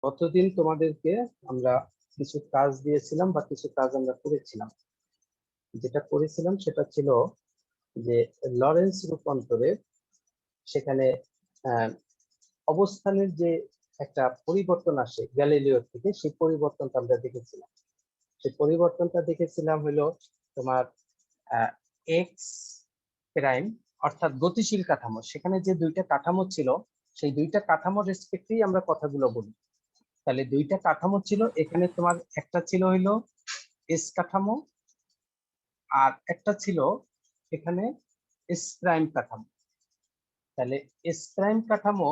গতদিন তোমাদেরকে আমরা কিছু কাজ দিয়েছিলাম বা কিছু কাজ আমরা করেছিলাম। যেটা করেছিলাম সেটা ছিল যে লরেন্স রূপান্তরে সেখানে আহ, অবস্থানের যে একটা পরিবর্তন আসে গ্যালিলিওর থেকে, সেই পরিবর্তনটা আমরা দেখেছিলাম। সেই পরিবর্তনটা দেখেছিলাম হলো তোমার এক্স প্রাইম, অর্থাৎ গতিশীল কাঠামো। সেখানে যে দুইটা কাঠামো ছিল, সেই দুইটা কাঠামোর রেসপেক্টেই আমরা কথাগুলো বলি। তাহলে দুইটা কাঠামো ছিল, এখানে তোমার একটা ছিল হইলো এস কাঠামো, আর একটা ছিল এখানে এস প্রাইম কাঠামো। তাহলে এস প্রাইম কাঠামো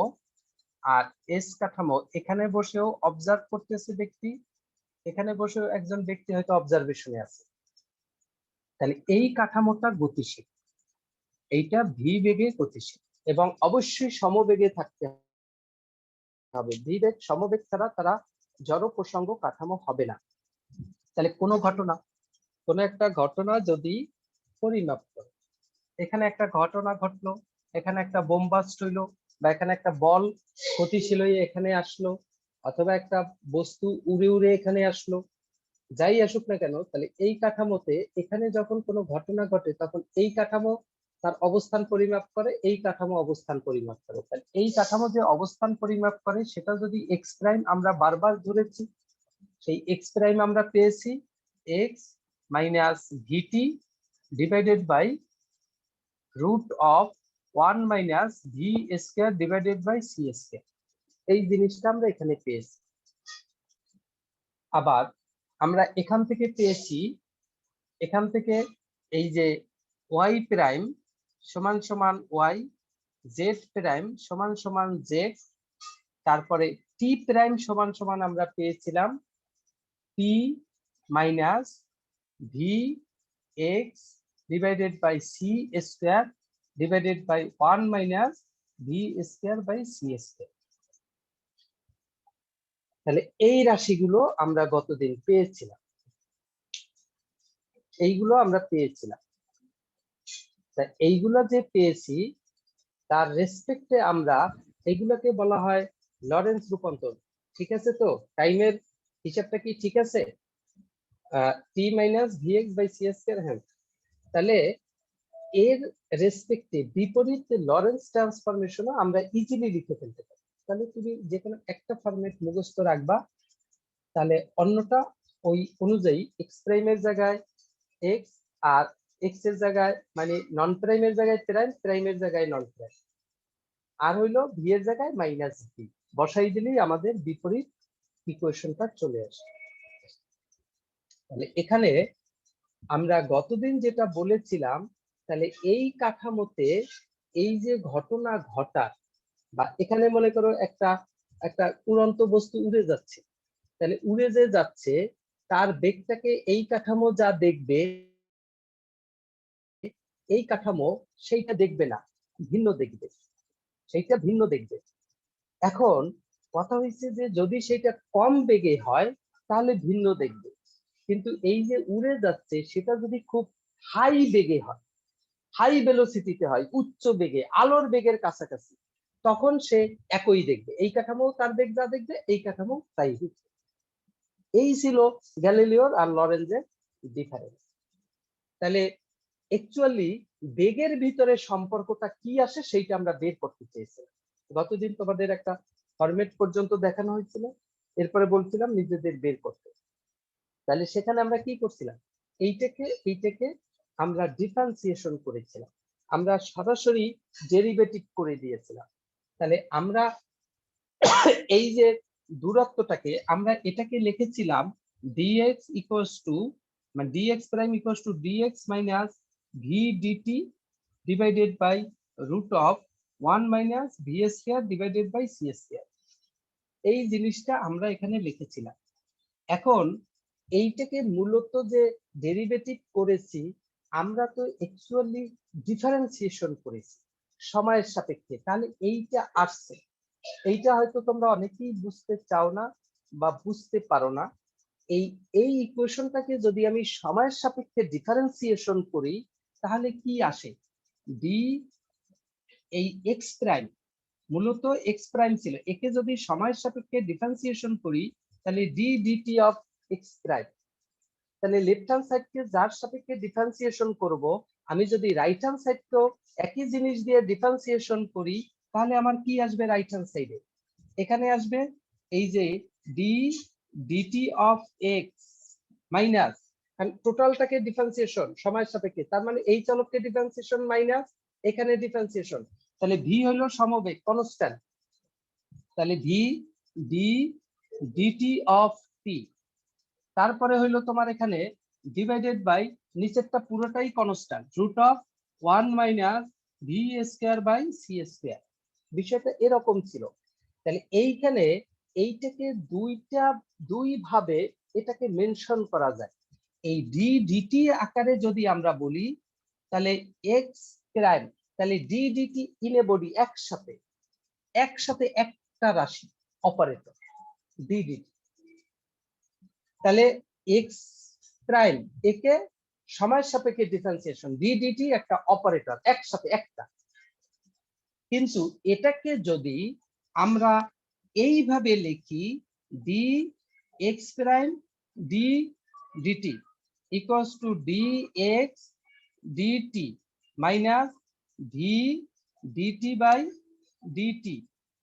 আর এস কাঠামো, এখানে বসেও অবজার্ভ করতেছে ব্যক্তি, এখানে বসেও একজন ব্যক্তি হয়তো অবজারভেশনে আছে। তাহলে এই কাঠামোটা গতিশীল, এইটা ভি বেগে গতিশীল এবং অবশ্যই সমবেগে থাকতে হবে। ভি বেগ সমবেগ ছাড়া তারা জড় প্রসঙ্গ কাঠামো হবে না। তাহলে কোনো একটা ঘটনা যদি পরিমাপ করে, এখানে একটা ঘটনা ঘটলো, এখানে একটা বোমবাস্ট হইলো, বা এখানে একটা বল গতিশীল হয়ে এখানে আসলো, অথবা একটা বস্তু উড়ে উড়ে এখানে আসলো, যাই আসুক না কেন, তাহলে এই কাঠামোতে এখানে যখন কোনো ঘটনা ঘটে তখন এই কাঠামো তার অবস্থান পরিমাপ করে, এই কাঠামো অবস্থান পরিমাপ করে। তাহলে এই কাঠামো যে অবস্থান পরিমাপ করে সেটা যদি এক্স প্রাইম আমরা বারবার ধরেছি, সেই এক্স প্রাইম আমরা পেয়েছি X minus VT divided by root of 1 minus V square divided by C square. এই জিনিসটা আমরা এখানে পেয়েছি। আবার আমরা এখান থেকে পেয়েছি, এখান থেকে এই যে ওয়াই প্রাইম সমান সমান ওয়াই, জেড প্রাইম সমান সমান জেড, তারপরে টি প্রাইম সমান সমান আমরা পেয়েছিলাম P minus V X divided by C square divided by 1 minus V square by C square. তাহলে এই রাশিগুলো আমরা গতদিন পেয়েছিলাম, এইগুলো আমরা পেয়েছিলাম। তা এইগুলো যে পেয়েছি তার রেসপেক্টে আমরা, এইগুলোকে বলা হয় লরেন্স রূপান্তর। ঠিক আছে? তো টাইমের হিসাবটা কি ঠিক আছে? T minus VX by C square. হ্যাঁ, তাহলে এর রেসপেক্টে বিপরীত লরেন্স ট্রান্সফরমেশনও আমরা ইজিলি লিখে ফেলতে পারি। তাহলে তুমি যে কোনো একটা ফরম্যাট মুখস্থ রাখবা, তাহলে অন্যটা ওই অনুযায়ী এক্স প্রাইমের জায়গায় এক্স, আর এক্স এর জায়গায় মানে নন প্রাইমের জায়গায় প্রাইম, প্রাইমের জায়গায় নন প্রাইম, আর হইলো ভি এর জায়গায় মাইনাস ভি বসাই দিলেই আমাদের বিপরীত ইকুয়েশনটা চলে আসে। তাহলে এখানে আমরা গতদিন যেটা বলেছিলাম, তাহলে এই কাঠামোতে এই যে ঘটনা ঘটা, বা এখানে মনে করো একটা একটা উড়ন্ত বস্তু উড়ে যাচ্ছে, তাহলে উড়ে যে যাচ্ছে তার বেগটাকে এই কাঠামো যা দেখবে, এই কাঠামো সেইটা দেখবে না, ভিন্ন দেখবে, সেইটা ভিন্ন দেখবে। এখন কথা হয়েছে যে যদি সেটা কম বেগে হয় তাহলে ভিন্ন দেখবে, কিন্তু এই যে উড়ে যাচ্ছে সেটা যদি খুব হাই বেগে হয়, হাই ভেলোসিটিতে হয়, উচ্চ বেগে, আলোর বেগের কাছাকাছি, তখন সে একই দেখবে, এই কাঠামো তার বেগ যা দেখবে এই কাঠামো তাই দেখবে। এই ছিল গ্যালিলিওর আর লরেন্সের ডিফারেন্স। তাহলে অ্যাকচুয়ালি বেগের ভিতরে সম্পর্কটা কি আসে সেইটা আমরা বের করতে চেয়েছিলাম। গতদিন তোমাদের একটা ফরম্যাট পর্যন্ত দেখানো হয়েছিল, এরপরে বলছিলাম নিজেদের বের করতে। তাহলে সেখানে আমরা কি করছিলাম, এইটাকে আমরা ডিফারেন্সিয়েশন করেছিলাম, আমরা সরাসরি ডেরিভেটিভ করে দিয়েছিলাম। তাহলে আমরা এই যে দূরত্বটাকে আমরা এটাকে লিখেছিলাম dx ইকুয়ালস টু, মানে dx prime equals to dx minus V DT divided by root of 1 minus V square divided by C square. এই জিনিসটা আমরা এখানে লিখেছিলাম। এখন এইটাকে মূলত যে ডেরিভেটিভ করেছি, আমরা তো অ্যাকচুয়ালি ডিফারেন্সিয়েশন করেছি সময়ের সাপেক্ষে। তাহলে এইটা আসছে, এইটা হয়তো তোমরা অনেকেই বুঝতে চাও না বা বুঝতে পারো না। এই এই ইকুয়েশনটাকে যদি আমি সময়ের সাপেক্ষে ডিফারেন্সিয়েশন করি তাহলে কি আসে, ডি এই এক্স প্রাইম, মূলত এক্স প্রাইম ছিল, একে যদি সময়ের সাপেক্ষে ডিফারেন্সিয়েশন করি তাহলে D DT of X prime, তাহলে লেফট হ্যান্ড সাইডকে যার সাপেক্ষে ডিফারেন্সিয়েশন করব, আমি যদি রাইট হ্যান্ড সাইডকেও একই জিনিস দিয়ে ডিফারেন্সিয়েশন করি তাহলে আমার কি আসবে রাইট হ্যান্ড সাইডে? এখানে আসবে এই যে D DT of X minus, টোটালটাকে ডিফারেন্সিয়েশন সময়ের সাপেক্ষে, তার মানে এই চলককে ডিফারেন্সিয়েশন মাইনাস এখানে ডিফারেন্সিয়েশন, তাহলে ভি হলো সমবেগ কনস্ট্যান্ট, তাহলে V D DT of T, তারপরে হইলো তোমার এখানে ডিভাইডেড বাই নিচেরটা পুরোটাই constant root of 1 minus V square by C square. বিষয়টা এরকম ছিল। তাহলে এইখানে এইটাকে দুই ভাবে এটাকে মেনশন করা যায়। এই ডি ডিটি আকারে যদি আমরা বলি তাহলে এক্স প্রাইম, তাহলে D DT in a body একসাথে একটা রাশি অপারেটর ডি ডিটি, তাহলে এক্স প্রাইম একে সময়ের সাপেক্ষে ডিফারেন্সিয়েশন ডি ডিটি একটা অপারেটর একসাথে একটা, কিন্তু এটাকে যদি আমরা এইভাবে লিখি D X prime D DT equals to D X DT minus V DT by DT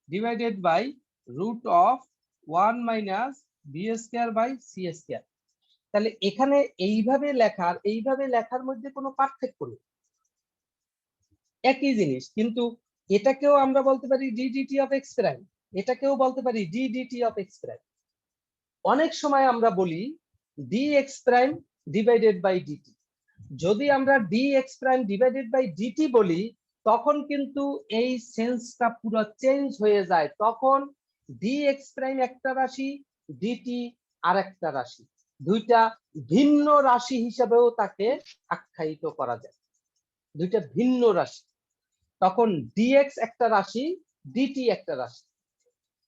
divided by root of 1 minus V square by C square. তাহলে এখানে এইভাবে লেখার মধ্যে কোনো পার্থক্য নেই, একই জিনিস, কিন্তু এটাকেও আমরা বলতে পারি D DT of X prime, এটাকেও বলতে পারি D DT of X prime. অনেক সময় আমরা বলি D X prime divided by DT, যদি আমরা D X prime divided by DT বলি তখন কিন্তু এই সেন্সটা পুরো চেঞ্জ হয়ে যায়, তখন ডি এক্স প্রাইম একটা রাশি ডিটি আর একটা রাশি, দুইটা ভিন্ন রাশি হিসাবেও তাকে আখ্যায়িত করা যায়, দুইটা ভিন্ন রাশি, তখন ডিএক্স একটা রাশি ডিটি একটা রাশি।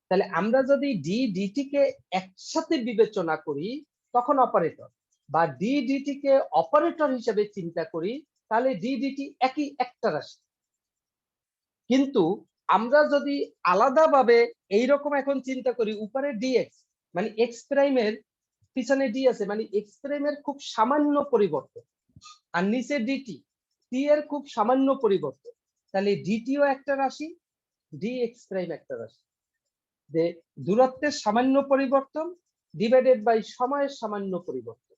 তাহলে আমরা যদি ডি ডিটি কে একসাথে বিবেচনা করি তখন অপারেটর, বা ডি ডিটি কে অপারেটর হিসেবে চিন্তা করি তাহলে ডি ডিটি একই একটা রাশি। কিন্তু আমরা যদি আলাদাভাবে এইরকম এখন চিন্তা করি, উপরে ডিএক্স মানে এক্স প্রাইমের পিছনে ডি আছে, মানে এক্স প্রাইমের খুব সামান্য পরিবর্তন, আর নিচে ডিটি টি এর খুব সামান্য পরিবর্তন, তাহলে ডিটিও একটা রাশি ডি এক্স প্রাইম একটা রাশি, যে দূরত্বের সামান্য পরিবর্তন ডিভাইডেড বাই সময়ের সামান্য পরিবর্তন,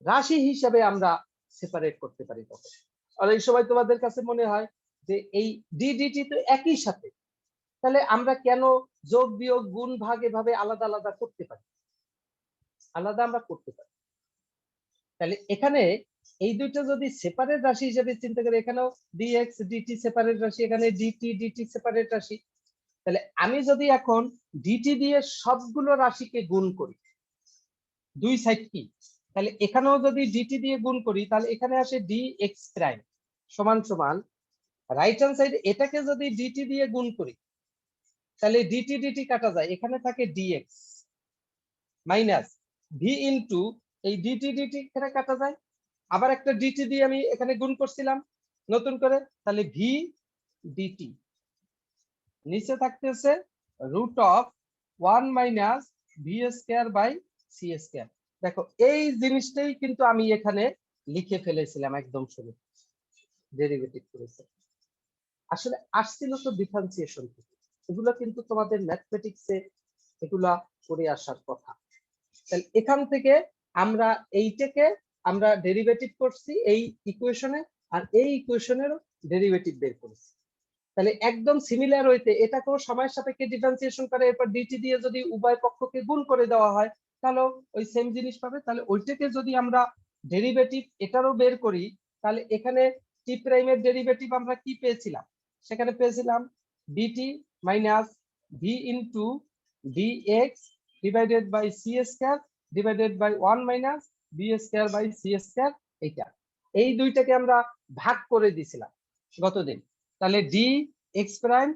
রাশি হিসাবে আমরা সেপারেট করতে পারি তখন। আর এই সময় তোমাদের কাছে মনে হয় যে এই ডি ডিটি তো একই সাথে, তাহলে আমরা কেন যোগ বিয়োগ গুণ ভাগ এভাবে আলাদা আলাদা করতে পারি? আলাদা আমরা করতে পারি। তাহলে এখানে এই দুইটা যদি সেপারেট রাশি হিসেবে চিন্তা করি, এখানেও ডিএক্স ডিটি সেপারেট রাশি, এখানে ডিটি ডিটি সেপারেট রাশি, তাহলে আমি যদি এখন ডিটি দিয়ে সবগুলো রাশিকে গুণ করি দুই সাইড কি, তাহলে এখানেও যদি ডিটি দিয়ে গুণ করি তাহলে এখানে আসে ডি এক্স প্রাইম সমান সমান রাইট হ্যান্ড সাইড এটাকে যদি ডিটি দিয়ে গুণ করি তাহলে ডিটি ডিটি কাটা যায়, এখানে থাকে ডিএক্স মাইনাস ভি ইনটু এই ডিটি ডিটি এখানে কাটা যায়, আবার একটা ডিটি দিয়ে আমি এখানে গুণ করছিলাম নতুন করে, তাহলে ভি ডিটি নিচে থাকতেছে root of 1 minus V square by C square. দেখো এই জিনিসটাই কিন্তু আমি এখানে লিখে ফেলেছিলাম একদম শুরু, ডেরিভেটিভ করেছে, আসলে আসছিল তো ডিফারেন্সিয়েশন থেকে, এগুলো কিন্তু তোমাদের ম্যাথমেটিক্সে এগুলা করে আসার কথা। তাহলে এখান থেকে আমরা এইটাকে আমরা ডেরিভেটিভ করছি এই ইকুয়েশনে, আর এই ইকুয়েশনেরও ডেরিভেটিভ বের করেছি, তাহলে একদম সিমিলার হইতে এটাকেও সময়ের সাপেক্ষে ডিফারেন্সিয়েশন করে এরপর ডিটি দিয়ে যদি উভয় পক্ষকে গুণ করে দেওয়া হয় তাহলে ওই সেম জিনিস পাবে। তাহলে ওইটাকে যদি আমরা ডেরিভেটিভ এটারও বের করি তাহলে এখানে টি প্রাইমের ডেরিভেটিভ আমরা কি পেয়েছিলাম, সেখানে পেয়েছিলাম DT minus V into DX divided by C square divided by 1 minus B square by C square, এইটা এই দুইটাকে আমরা ভাগ করে দিয়েছিলাম গতদিন, তাহলে ডি এক্স প্রাইম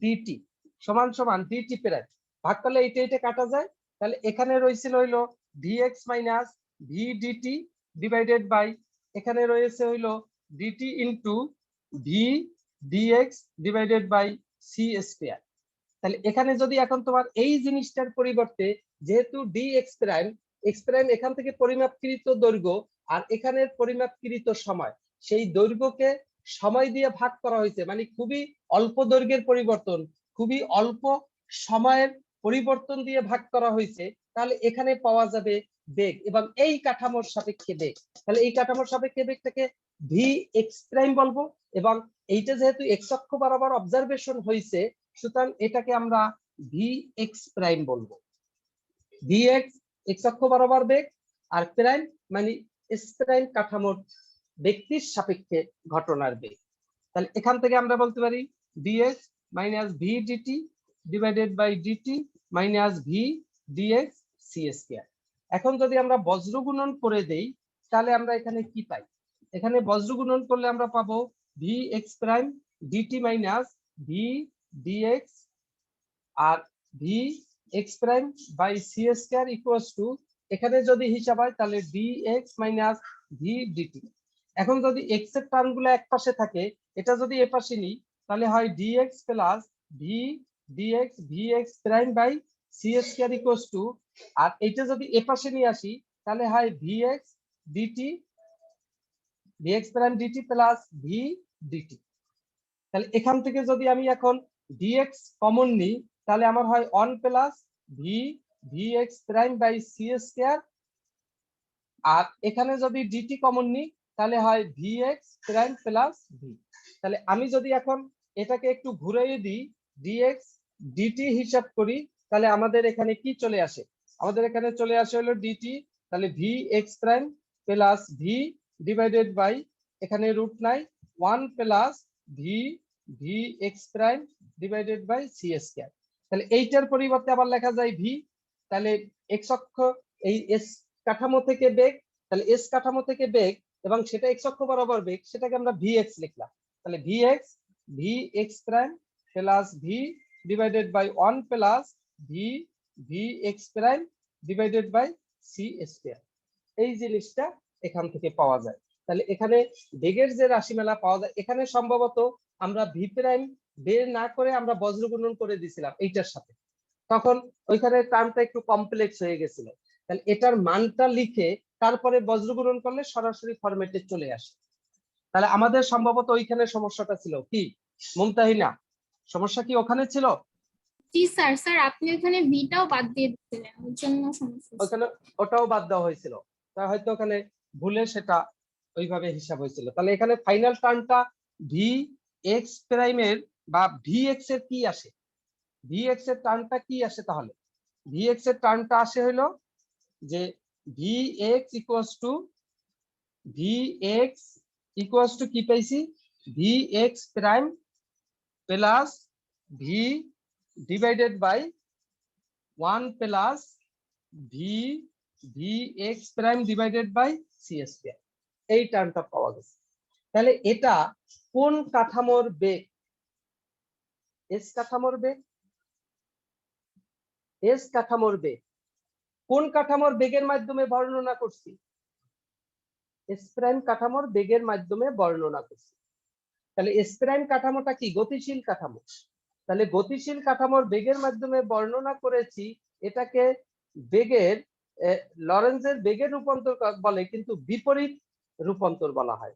ডিটি সমান সমান ডিটি প্রাইম ভাগ করলে এইটা এইটা কাটা যায়, তাহলে এখানে রয়েছিল হইলো DX minus V DT divided by এখানে রয়েছে হইলো DT into V DX divided by C square. তাহলে এখানে যদি এখন তোমার এই জিনিসটার পরিবর্তে যেহেতু ডি এক্স প্রাইম এখান থেকে পরিমাপকৃত দৈর্ঘ্য আর এখানের পরিমাপকৃত সময়, সেই দৈর্ঘ্যকে সময় দিয়ে ভাগ করা হয়েছে, মানে খুবই অল্প দৈর্ঘ্যের পরিবর্তন, খুবই অল্প সময়ের পরিবর্তন দিয়ে ভাগ করা হয়েছে, তাহলে এখানে পাওয়া যাবে বেগ এবং এই কাঠামোর সাপেক্ষে বেগ। তাহলে এই কাঠামোর সাপেক্ষে বেগটাকে ভি এক্স প্রাইম বলবো, এবং এইটা যেহেতু এক্স অক্ষ বরাবর অবজারভেশন হয়েছে, সুতরাং এটাকে আমরা ভি এক্স প্রাইম বলবো। ভি এক্স এক্স অক্ষ বরাবর বেগ, আর প্রাইম মানে এস প্রাইম কাঠামোর ব্যক্তির সাপেক্ষে ঘটনার বেগ। তাহলে এখান থেকে আমরা বলতে পারি dx minus V DT divided by DT minus V DX C square. এখন যদি আমরা বজ্র গুণন করে দেই, তাহলে আমরা এখানে কি পাই? এখানে বজ্র গুণন করলে আমরা পাবো V X prime DT minus V DX আর V X prime by C square equals to, এখানে যদি হিসাব হয় তাহলে ডিএক্স মাইনাস ভি ডিটি। এখন যদি এক্স এর টার্মগুলো এক পাশে থাকে, এটা যদি এ পাশে নিই তাহলে হয় DX plus V DX V X prime by C square equals to, আর এটা যদি এ পাশে নিয়ে আসি তাহলে হয় V X DT V X prime DT plus V DT. তাহলে এখান থেকে যদি আমি এখন ডিএক্স কমন নিই তাহলে আমার হয় 1 plus V V X prime by C square, আর এখানে যদি ডিটি কমন নিই তাহলে হয় V X prime plus V. তাহলে আমি যদি এখন এটাকে একটু ঘুরিয়ে দিই, ডিএক্স ডিটি হিসাব করি, তাহলে আমাদের এখানে কি চলে আসে? আমাদের এখানে চলে আসে হলো ডিটি, তাহলে V X prime plus V divided by, এখানে রুট নাই, 1 plus V V X prime divided by C square. তাহলে এইটার পরিবর্তে আবার লেখা যায় ভি, তাহলে এক্স অক্ষ এই এস কাঠামো থেকে বেগ, তাহলে এস কাঠামো থেকে বেগ এবং সেটা এক্স অক্ষ বরাবর বেগ, সেটাকে আমরা ভি এক্স লিখলাম। তাহলে V X prime plus V divided by 1 plus V V X prime divided by C square. এই জিনিসটা এখান থেকে পাওয়া যায়। তাহলে এখানে বেগের যে রাশিমালা পাওয়া যায়, এখানে সম্ভবত আমরা ভি প্রাইম বের না করে আমরা বজ্র গুণন করে দিয়েছিলাম এইটার সাথে, তখন ওইখানে টার্মটা একটু কমপ্লেক্স হয়ে গেছিল। তাহলে এটার মানটা লিখে তারপরে বজ্র গুণন করলে সরাসরি ফরম্যাটে চলে আসে। তাহলে আমাদের সম্ভবত ওইখানে সমস্যাটা ছিল কি মুমতাহিনা? সমস্যা কি ওখানে ছিল? জি স্যার। স্যার আপনি ওখানে ভিটাও বাদ দিয়ে দিয়েছিলেন, ওর জন্য সমস্যা। ওখানে ওটাও বাদ দেওয়া হয়েছিল, তা হয়তো ওখানে ভুলে সেটা ওইভাবে হিসাব হয়েছিল। তাহলে এখানে ফাইনাল টার্মটা ভি এক্স প্রাইমের বা ভি এক্স এর কি আসে? ভি এক্স এর টার্মটা কি আসে? তাহলে ভি এক্স এর টার্মটা আসে হলো যে ভি এক্স ইকুয়ালস টু কি পাইছি? V X prime plus V divided by 1 plus V V X prime divided by C square. এই টার্মটা পাওয়া গেছে। তাহলে এটা কোন কাঠামোর বেগ? এস কাঠামোর বেগ। এস কাঠামোর বেগ কোন কাঠামোর বেগের মাধ্যমে বর্ণনা করছি? এস প্রাইম কাঠামোর বেগের মাধ্যমে বর্ণনা করছি। তাহলে এস প্রাইম কাঠামোটা কি? গতিশীল কাঠামো। তাহলে গতিশীল কাঠামোর বেগের মাধ্যমে বর্ণনা করেছি, এটাকে বেগের লরেন্জের বেগের রূপান্তর বলে, কিন্তু বিপরীত রূপান্তর বলা হয়।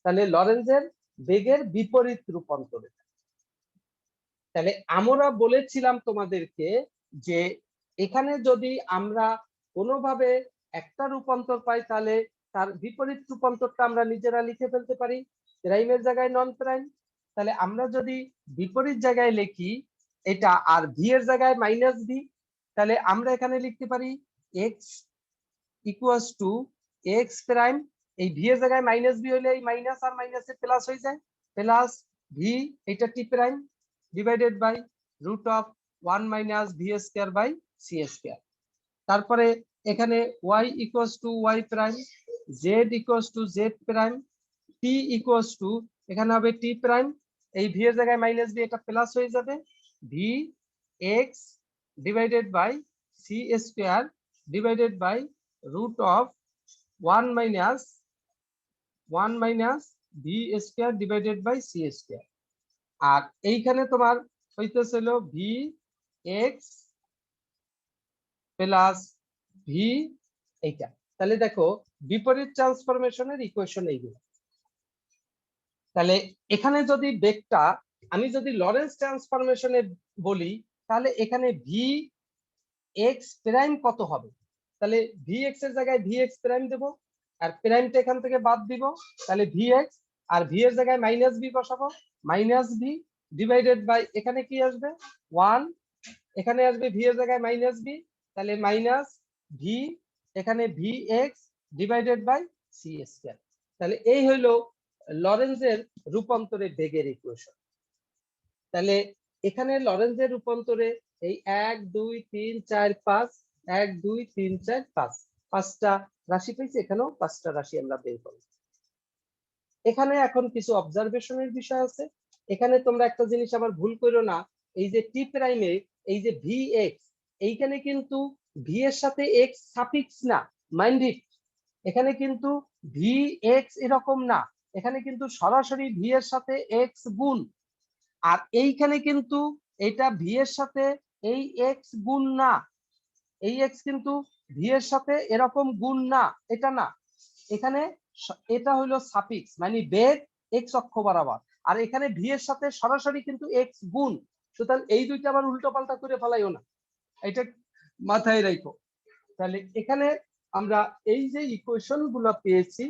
তাহলে লরেন্জের বেগের বিপরীত রূপান্তর। তাহলে আমরা বলেছিলাম তোমাদেরকে যে এখানে যদি আমরা কোনোভাবে একটা রূপান্তর পাই, তাহলে তার বিপরীত রূপান্তরটা আমরা নিজেরা লিখে ফেলতে পারি প্রাইমের জায়গায় নন প্রাইম। তাহলে আমরা যদি বিপরীত জায়গায় লিখি এটা, আর ভি এর জায়গায় মাইনাস ভি, তাহলে আমরা এখানে লিখতে পারি x equals to x prime, এই ভি এর জায়গায় মাইনাস ভি হলে এই মাইনাস আর মাইনাসে প্লাস হয়ে যায়, প্লাস ভি এটা t prime divided by root of 1 minus V square by C square. তারপরে এখানে y equals to y prime, z equals to z prime, t equals to এখানে হবে t প্রাইম, এই v এর জায়গায় মাইনাস v, এটা plus হয়ে যাবে v x divided by c square divided by root of 1 minus v square divided by c square. আর এইখানে তোমার হইতেছিল ভি এক্স প্লাস ভি এইটা। তাহলে দেখো বিপরীত ট্রান্সফরমেশনের ইকুয়েশন এইগুলো। তাহলে এখানে যদি বেগটা আমি যদি লরেন্স ট্রান্সফরমেশনে বলি, তাহলে এখানে ভি এক্স প্রাইম কত হবে? তাহলে ভি এক্স এর জায়গায় ভি এক্স প্রাইম দেবো, আর প্রাইমটা এখান থেকে বাদ দিব, তাহলে ভি এক্স, আর ভি এর জায়গায় মাইনাস ভি বসাবো, মাইনাস ভি ডিভাইডেড বাই এখানে কি আসবে 1, এখানে আসবে ভি এর জায়গায় মাইনাস ভি, তাহলে মাইনাস ভি এখানে V X divided by C square. তাহলে এই হইলো লরেন্জের রূপান্তরে বেগের ইকুয়েশন। তাহলে এখানে লরেন্জের রূপান্তরে এই 1 2 3 4 5 1 2 3 4 5 পাঁচটা রাশি পেয়েছি, এখানেও পাঁচটা রাশি আমরা বের করব। এখানে এখন কিছু অবজারভেশনের বিষয় আছে। এখানে তোমরা একটা জিনিস আবার ভুল করো না, এই যে টি প্রাইমে এই যে ভি এক্স, এইখানে কিন্তু ভি এর সাথে এক্স সাফিক্স না, মাইন্ড ইট। এখানে কিন্তু ভি এক্স এরকম না, এখানে কিন্তু সরাসরি ভি এর সাথে এক্স গুণ। আর এইখানে কিন্তু এটা ভি এর সাথে এই এক্স গুণ না, এই এক্স কিন্তু ভি এর সাথে এরকম গুণ না, এটা না। এখানে এটা হলো সাফিক্স, মানে বেগ এক্স অক্ষ বরাবর, আর এখানে ভি এর সাথে সরাসরি কিন্তু এক্স গুণ। সুতরাং এই দুইটা আবার উল্টো পাল্টা করে ফেলাইও না, এটা মাথায় রাখো। তাহলে এখানে আমরা এই যে ইকুয়েশন গুলো পেয়েছি,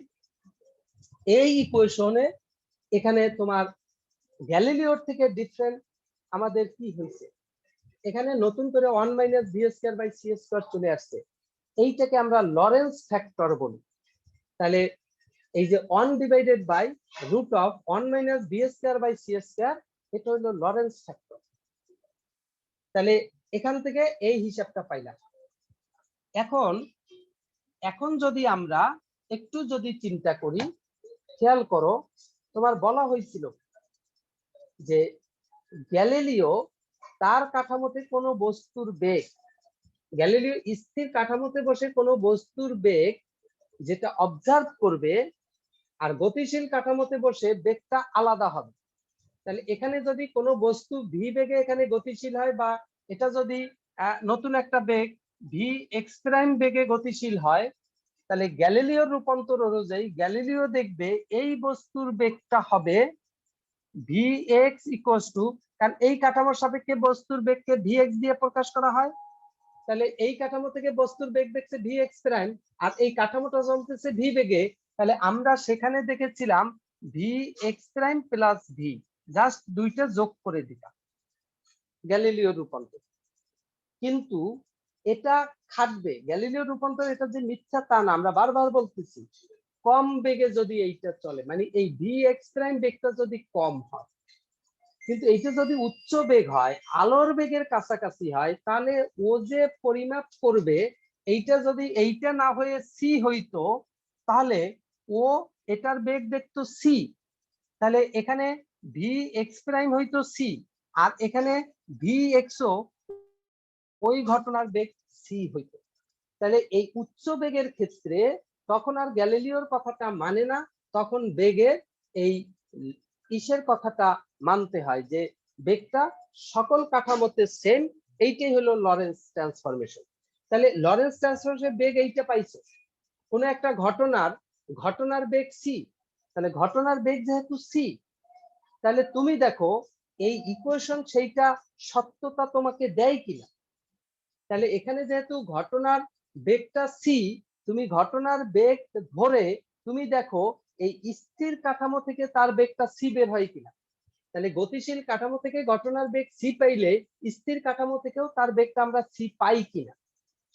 এই ইকুয়েশনে এখানে তোমার গ্যালিলিওর থেকে ডিফারেন্ট আমাদের কি হয়েছে, এখানে নতুন করে 1 minus V square by C square চলে আসছে, এইটাকে আমরা লরেন্স ফ্যাক্টর বলি। তাহলে এই যে 1 divided by root of 1 minus V square by C square, এটা হলো লরেন্স ফ্যাক্টর। তাহলে এখান থেকে এই হিসাবটা পাইলাম। এখন যদি আমরা একটু যদি চিন্তা করি, খেয়াল করো, তোমার বলা হয়েছিল যে গ্যালিলিও তার কাঠামোতে কোনো বস্তুর বেগ, গ্যালিলিও স্থির কাঠামোতে বসে কোনো বস্তুর বেগ যেটা অবজার্ভ করবে, আর গতিশীল কাঠামোতে বসে বেগটা আলাদা হবে। তাহলে এখানে যদি কোনো বস্তু ভি বেগে এখানে গতিশীল হয়, বা এটা যদি নতুন একটা বেগ ভি এক্স প্রাইম বেগে গতিশীল হয়, তাহলে গ্যালিলিওর রূপান্তর অনুযায়ী গ্যালিলিও দেখবে এই বস্তুর বেগটা হবে ভি এক্স ইকুয়ালস টু, কারণ এই কাঠামোর সাপেক্ষে বস্তুর বেগকে ভি এক্স দিয়ে প্রকাশ করা হয়। তাহলে এই কাঠামো থেকে বস্তুর বেগ দেখছে ভি এক্স প্রাইম, আর এই কাঠামোটা চলতেছে ভি বেগে, তাহলে আমরা সেখানে দেখেছিলাম V X prime plus V, just দুইটা যোগ করে দিতাম গ্যালিলিও রূপান্তর। কিন্তু এটা খাটবে, গ্যালিলিও রূপান্তর এটা যে মিথ্যা তা না, আমরা বারবার বলতেছি কম বেগে যদি এইটা চলে, মানে এই ভি এক্স প্রাইম বেগটা যদি কম হয়, কিন্তু এইটা যদি উচ্চ বেগ হয়, আলোর বেগের কাছাকাছি হয়, তাহলে ও যে পরিমাপ করবে এইটা যদি এইটা না হয়ে সি হইতো, তাহলে ও এটার বেগ দেখতো সি, তাহলে এখানে ভি এক্স প্রাইম হইতো সি, আর এখানে ভি এক্সও ওই ঘটনার বেগ সি হইতো। তাহলে এই উচ্চ বেগের ক্ষেত্রে তখন আর গ্যালিলিওর কথাটা মানে না, তখন বেগের এই ইসের কথাটা মানতে হয় যে বেগটা সকল কাঠামোতে সেম। এইটাই হলো লরেন্স ট্রান্সফরমেশন। তাহলে লরেন্স ট্রান্সফরমেশন বেগ এইটা পাইছো, কোন একটা ঘটনার বেগ সি, তাহলে ঘটনার বেগ যেহেতু সি, তাহলে তুমি দেখো এই ইকুয়েশন সেইটা সত্যতা তোমাকে দেয় কিনা। তাহলে এখানে যেহেতু ঘটনার বেগটা সি, তুমি ঘটনার বেগ ধরে তুমি দেখো এই স্থির কাঠামো থেকে তার বেগটা সি বের হয় কিনা। তাহলে গতিশীল কাঠামো থেকে ঘটনার বেগ সি পাইলে স্থির কাঠামো থেকেও তার বেগটা আমরা সি পাই কিনা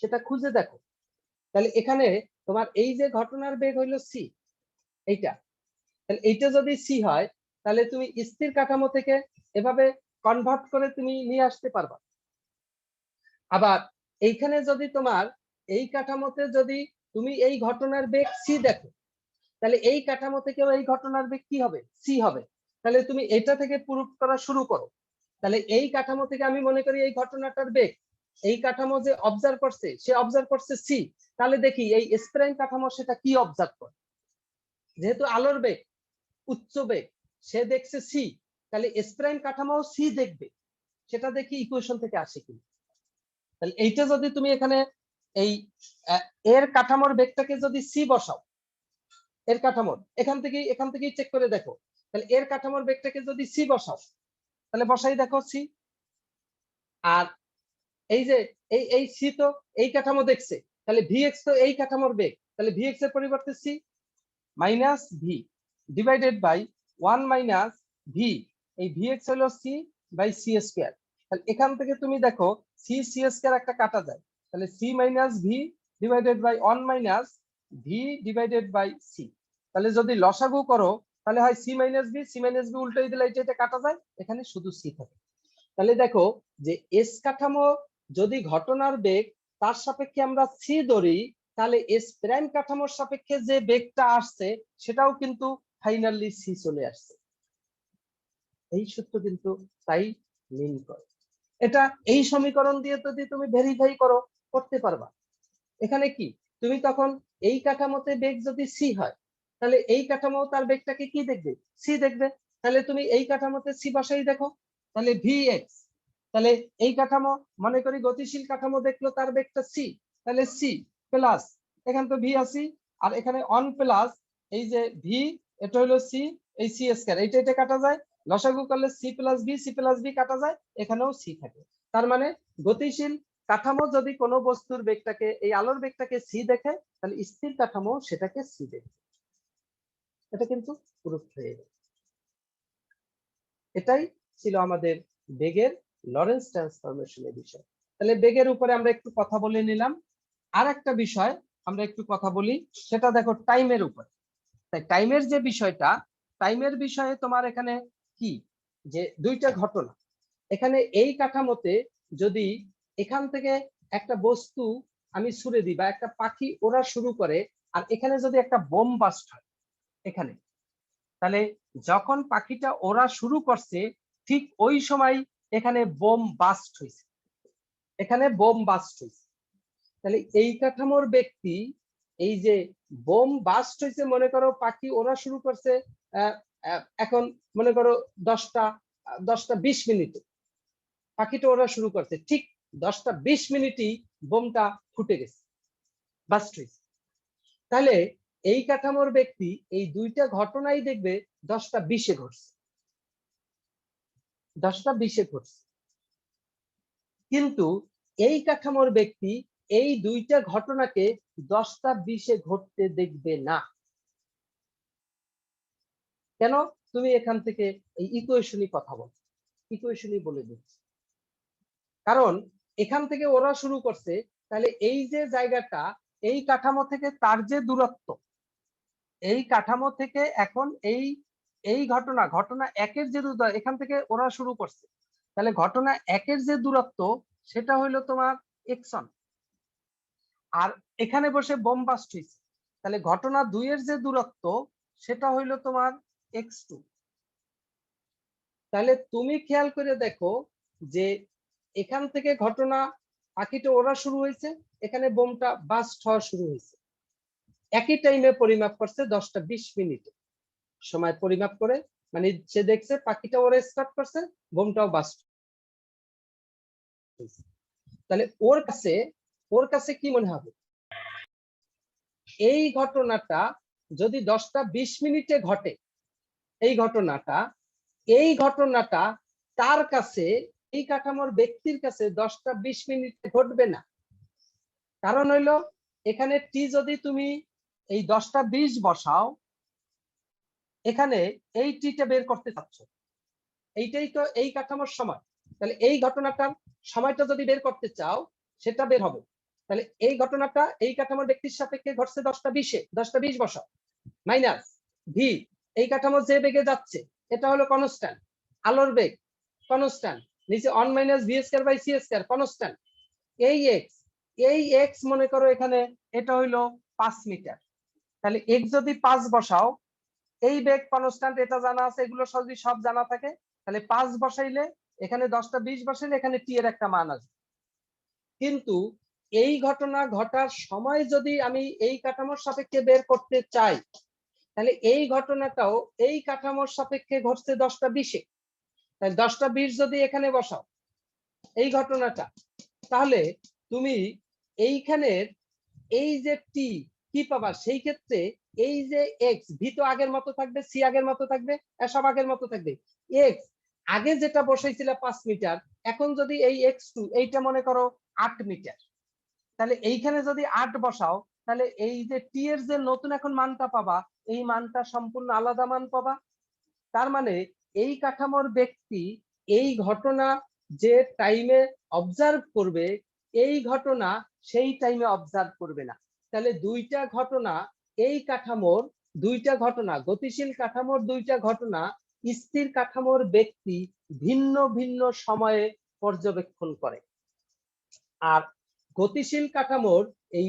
সেটা খুঁজে দেখো। তাহলে এখানে তোমার এই যে ঘটনার বেগ হইলো সি, এইটা, তাহলে এইটা যদি সি হয়, তাহলে তুমি স্থির কাঠামো থেকে এভাবে কনভার্ট করে তুমি নিয়ে আসতে পারবা। আবার এইখানে যদি তোমার এই কাঠামোতে যদি তুমি এই ঘটনার বেগ সি দেখো, তাহলে এই কাঠামো থেকেও এই ঘটনার বেগ কি হবে, সি হবে। তাহলে তুমি এটা থেকে প্রুফ করা শুরু করো। তাহলে এই কাঠামো থেকে আমি মনে করি এই ঘটনাটার বেগ, এই কাঠামো যে অবজার্ভ করছে সে অবজার্ভ করছে সি, তাহলে দেখি এই স্প্রাইম কাঠামো সেটা কি অবজার্ভ করে। যেহেতু আলোর বেগ উচ্চ বেগ, সে দেখছে সি, তাহলে স্প্রাইম কাঠামো সি দেখবে। সেটা দেখি ইকুয়েশন থেকে আসে কিনা। তাহলে এইটা যদি তুমি এখানে এই এর কাঠামোর বেগটাকে যদি সি বসাও, এর কাঠামোর এখান থেকেই চেক করে দেখো, তাহলে এর কাঠামোর বেগটাকে যদি সি বসাও, তাহলে বসাই দেখো সি। আর এই যে এই সি তো এই কাঠামো দেখছে, তাহলে ভিএক্স তো এই কাঠামোর বেগ, তাহলে ভিএক্স এর পরিবর্তে C minus V divided by 1 minus V, এই ভিএক্স হলো সি বাই সি স্কয়ার। তাহলে এখান থেকে তুমি দেখো সি সি স্কয়ার একটা কাটা যায়, তাহলে C minus V divided by 1 minus V divided by C. তাহলে যদি লসাগু করো তাহলে হয় সি মাইনাস ভি উল্টাই দিলে এটা কাটা যায়, এখানে শুধু সি থাকে। তাহলে দেখো যে এস কাঠামো যদি ঘটনার বেগ তার সাপেক্ষে আমরা সি ধরি, তাহলে এস প্রাইম কাঠামোর সাপেক্ষে যে বেগটা আসছে সেটাও কিন্তু ফাইনালি সি চলে আসছে। এই সূত্র কিন্তু তাই মিন করে। এটা এই সমীকরণ দিয়ে যদি তুমি ভেরিফাই করতে পারবা। এখানে কি তুমি তখন এই কাঠামোতে বেগ যদি সি হয়, তাহলে এই কাঠামো তার বেগটাকে কি দেখবে, সি দেখবে। তাহলে তুমি এই কাঠামোতে সি বসাই দেখো, তাহলে ভিএক্স, তাহলে এই কাঠামো মনে করি গতিশীল কাঠামো দেখলো তার বেগটা সি, তাহলে সি প্লাস এখানে তো ভি আসি, আর এখানে অন প্লাস এই যে ভি, এটা হলো সি, এই সি স্কয়ার এটা কাটা যায়, লসাগু করলে সি প্লাস ভি কাটা যায়, এখানেও সি থাকে। তার মানে গতিশীল কাঠামো যদি কোনো বস্তুর বেগটাকে এই আলোর বেগটাকে সি দেখে, তাহলে স্থির কাঠামো সেটাকে সি দেখে। এটা কিন্তু প্রুফ হয়ে গেল। এটাই ছিল আমাদের বেগের লরেন্স ট্রান্সফরমেশনের বিষয়। তাহলে বেগের উপরে আমরা একটু কথা বলে নিলাম। আর একটা বিষয় আমরা একটু কথা বলি, সেটা দেখো টাইমের উপর। তাই টাইমের যে বিষয়টা, টাইমের বিষয়ে তোমার এখানে কি যে দুইটা ঘটনা, এখানে এই কাঠামোতে যদি এখান থেকে একটা বস্তু আমি ছুড়ে দিই বা একটা পাখি ওড়া শুরু করে, আর এখানে যদি একটা বোম বাস্ট হয় এখানে, তাহলে যখন পাখিটা ওড়া শুরু করছে ঠিক ওই সময় এখানে বোম বাস্ট হয়েছে, এখানে বোম বাস্ট হয়েছে। তাহলে এই কাঠামোর ব্যক্তি এই যে বোম বাস্ট হয়েছে, মনে করো পাখি ওড়া শুরু করছে এখন মনে করো 10টা 20 মিনিটে পাখিটা ওড়া শুরু করছে, ঠিক 10টা 20 মিনিটই বোমটা ফুটে গেছে, বাস্ট হয়েছে। তাহলে এই কাঠামোর ব্যক্তি এই দুইটা ঘটনাই দেখবে 10টা 20-এ ঘটছে, 10টা 20-এ ঘটছে। কিন্তু এই কাঠামোর ব্যক্তি এই দুইটা ঘটনাকে 10টা 20-এ ঘটতে দেখবে না। কেন? তুমি এখান থেকে এই ইকুয়েশনই কথা বল, ইকুয়েশনই বলে দিচ্ছি। কারণ এখান থেকে ওরা শুরু করছে, তাহলে এই যে জায়গাটা এই কাঠামো থেকে তার যে দূরত্ব, এই কাঠামো থেকে এখন এই ঘটনা একের যে দূরত্ব এখান থেকে ওরা শুরু করছে, তাহলে ঘটনা একের যে দূরত্ব সেটা হইলো তোমার x1, আর এখানে বসে বোম বাস্ট হয়েছে, তাহলে ঘটনা 2-এর যে দূরত্ব সেটা হইলো তোমার x2। তাহলে তুমি খেয়াল করে দেখো যে এখান থেকে ঘটনা পাখিটা ওড়া শুরু হয়েছে, এখানে বোমটা বাস্ট হওয়া শুরু হয়েছে, একই টাইমে পরিমাপ করছে 10টা 20 মিনিটে সময় পরিমাপ করে, মানে সে দেখছে পাখিটা ওরা স্টার্ট করছে, বোমটাও বাস্ট হয়েছে। তাহলে ওর কাছে কি মনে হবে, এই ঘটনাটা যদি 10টা 20 মিনিটে ঘটে, এই ঘটনাটা তার কাছে এই কাঠামোর ব্যক্তির কাছে 10টা 20 মিনিটে ঘটবে না। কারণ হইলো এখানে টি যদি তুমি এই 10টা 20 বসাও, এখানে এই টিটা বের করতে চাচ্ছ, এইটাই তো এই কাঠামোর সময়, তাহলে এই ঘটনাটার সময়টা যদি বের করতে চাও সেটা বের হবে। তাহলে এই ঘটনাটা এই কাঠামোর ব্যক্তির সাপেক্ষে ঘটছে 10টা 20-এ, 10টা 20 বসাও মাইনাস ভি, এই কাঠামো যে বেগে যাচ্ছে এটা হলো কনস্ট্যান্ট, আলোর বেগ কনস্ট্যান্ট, নিচে 1 minus V square by C square constant, এই এক্স মনে করো এখানে এটা হইলো 5 মিটার, তাহলে এক্স যদি 5 বসাও, এই বেগ কনস্ট্যান্ট এটা জানা আছে, এগুলো যদি সব জানা থাকে, তাহলে 5 বসাইলে এখানে 10টা 20 বসাইলে এখানে টি এর একটা মান আসবে। কিন্তু এই ঘটনা ঘটার সময় যদি আমি এই কাঠামোর সাপেক্ষে বের করতে চাই, তাহলে এই ঘটনাটাও এই কাঠামোর সাপেক্ষে ঘটছে 10টা 20-এ, তাহলে 10টা 20 যদি এখানে বসাও, এই ঘটনাটা, তাহলে তুমি এইখানের এই যে টি কি পাবা, সেই ক্ষেত্রে এই যে এক্স, ভি তো আগের মতো থাকবে, সি আগের মতো থাকবে, সব আগের মতো থাকবে। এক্স আগে যেটা বসাইছিল 5 মিটার, এখন যদি এই x2 এইটা মনে করো 8 মিটার, তাহলে এইখানে যদি 8 বসাও, তাহলে এই যে টি এর যে নতুন এখন মানটা পাবা, এই মানটা সম্পূর্ণ আলাদা মান পাবা। তার মানে এই কাঠামোর ব্যক্তি এই ঘটনা যে টাইমে অবজার্ভ করবে, এই ঘটনা সেই টাইমে অবজার্ভ করবে না। তাহলে দুইটা ঘটনা, এই কাঠামোর দুইটা ঘটনা, গতিশীল কাঠামোর দুইটা ঘটনা স্থির কাঠামোর ব্যক্তি ভিন্ন ভিন্ন সময়ে পর্যবেক্ষণ করে। আর গতিশীল কাঠামোর এই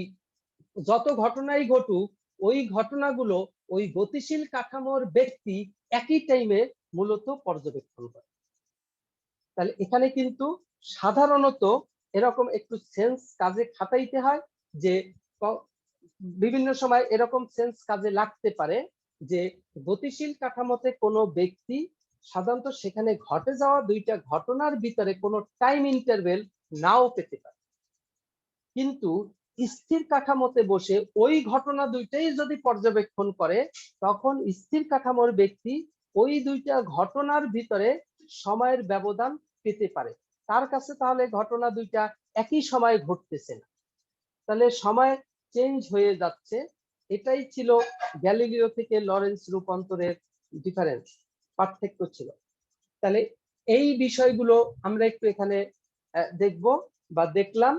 যত ঘটনাই ঘটুক, ওই ঘটনাগুলো ওই গতিশীল কাঠামোর ব্যক্তি একই টাইমে মূলত পর্যবেক্ষণ করে। তাহলে এখানে কিন্তু সাধারণত এরকম একটু সেন্স কাজে খাটাইতে হয়, যে বিভিন্ন সময় এরকম সেন্স কাজে লাগতে পারে যে গতিশীল কাঠামোতে কোনো ব্যক্তি সাধারণত সেখানে ঘটে যাওয়া দুইটা ঘটনার ভিতরে কোনো টাইম ইন্টারভেল নাও পেতে পারে, কিন্তু স্থির কাঠামোতে বসে ওই ঘটনা দুইটাই যদি পর্যবেক্ষণ করে, তখন স্থির কাঠামোর ব্যক্তি ওই দুইটা ঘটনার ভিতরে সময়ের ব্যবধান পেতে পারে। তার কাছে তাহলে ঘটনা দুইটা একই সময়ে ঘটতেছে না, তাহলে সময় চেঞ্জ হয়ে যাচ্ছে। এটাই ছিল গ্যালিলিও থেকে লরেন্স রূপান্তরের ডিফারেন্স, পার্থক্য ছিল। তাহলে এই বিষয়গুলো আমরা একটু এখানে দেখব বা দেখলাম।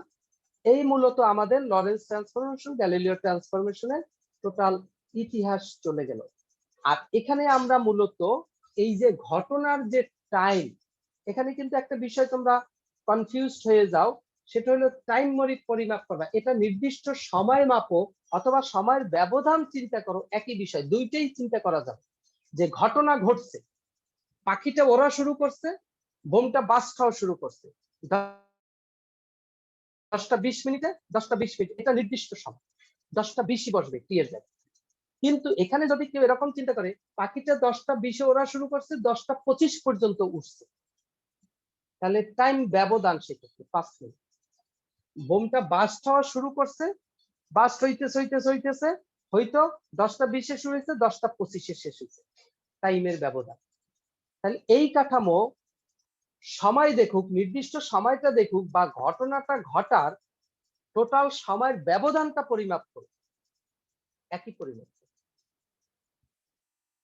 এই মূলত আমাদের লরেন্স ট্রান্সফরমেশন, গ্যালিলিও ট্রান্সফরমেশনের টোটাল ইতিহাস চলে গেল। আর এখানে আমরা মূলত এই যে ঘটনার যে টাইম, এখানে কিন্তু একটা বিষয় তোমরা কনফিউজড হয়ে যাও, সেটা হলো টাইম পরিমাপ করবা। এটা নির্দিষ্ট সময় মাপো অথবা সময়ের ব্যবধান চিন্তা করো, একই বিষয়, দুইটাই চিন্তা করা যাবে। যে ঘটনা ঘটছে, পাখিটা ওড়া শুরু করছে, বোমটা বাস্ট হওয়া শুরু করছে 10টা 20 মিনিটে, 10টা 20 মিনিট, এটা নির্দিষ্ট সময়, 10টা 20ই বসবে টি এর জায়গায়। কিন্তু এখানে যদি কেউ এরকম চিন্তা করে, পাখিটা 10টা 20-এ ওড়া শুরু করছে, 10টা 25 পর্যন্ত উঠছে, তাহলে টাইম ব্যবধান সেক্ষেত্রে 5 মিনিট। বোমটা বাস্ট হওয়া শুরু করছে, বাস্ট হইতেছে হয়তো 10টা 20-এ শুরু হয়েছে, 10টা 25-এ শেষ হয়েছে, টাইমের ব্যবধান। তাহলে এই কাঠামো সময় দেখুক, নির্দিষ্ট সময়টা দেখুক, বা ঘটনাটা ঘটার টোটাল সময়ের ব্যবধানটা পরিমাপ করুক, একই পরিমাপ,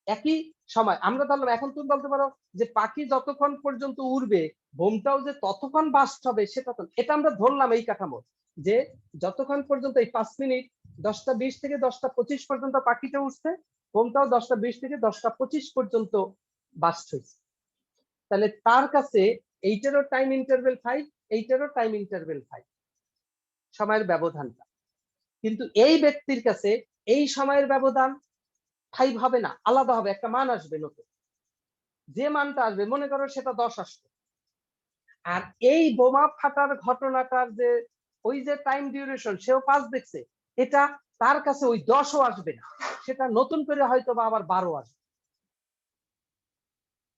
একই সময়। আমরা ধরলাম, এখন তুমি বলতে পারো যে পাখি যতক্ষণ পর্যন্ত উড়বে, বোমটাও যে ততক্ষণ বাস্ট হবে, সেটা তো, এটা আমরা ধরলাম এই কাঠামো, যে যতক্ষণ পর্যন্ত এই 5 মিনিট, 10টা 20 থেকে 10টা 25 পর্যন্ত পাখিটা উঠছে, বোমটাও 10টা 20 থেকে 10টা 25 পর্যন্ত বাস্ট হয়েছে। তাহলে তার কাছে এইটারও টাইম ইন্টারভেল 5, এইটারও টাইম ইন্টারভেল 5, সময়ের ব্যবধানটা। কিন্তু এই ব্যক্তির কাছে এই সময়ের ব্যবধান 5 হবে না, আলাদা হবে, একটা মান আসবে নতুন। যে মানটা আসবে, মনে করো সেটা 10 আসবে, আর এই বোমা ফাটার ঘটনাটার যে ওই যে টাইম ডিউরেশন, সেও 5 দেখছে, এটা তার কাছে ওই 10ও আসবে না, সেটা নতুন করে হয়তো বা আবার 12 আসবে।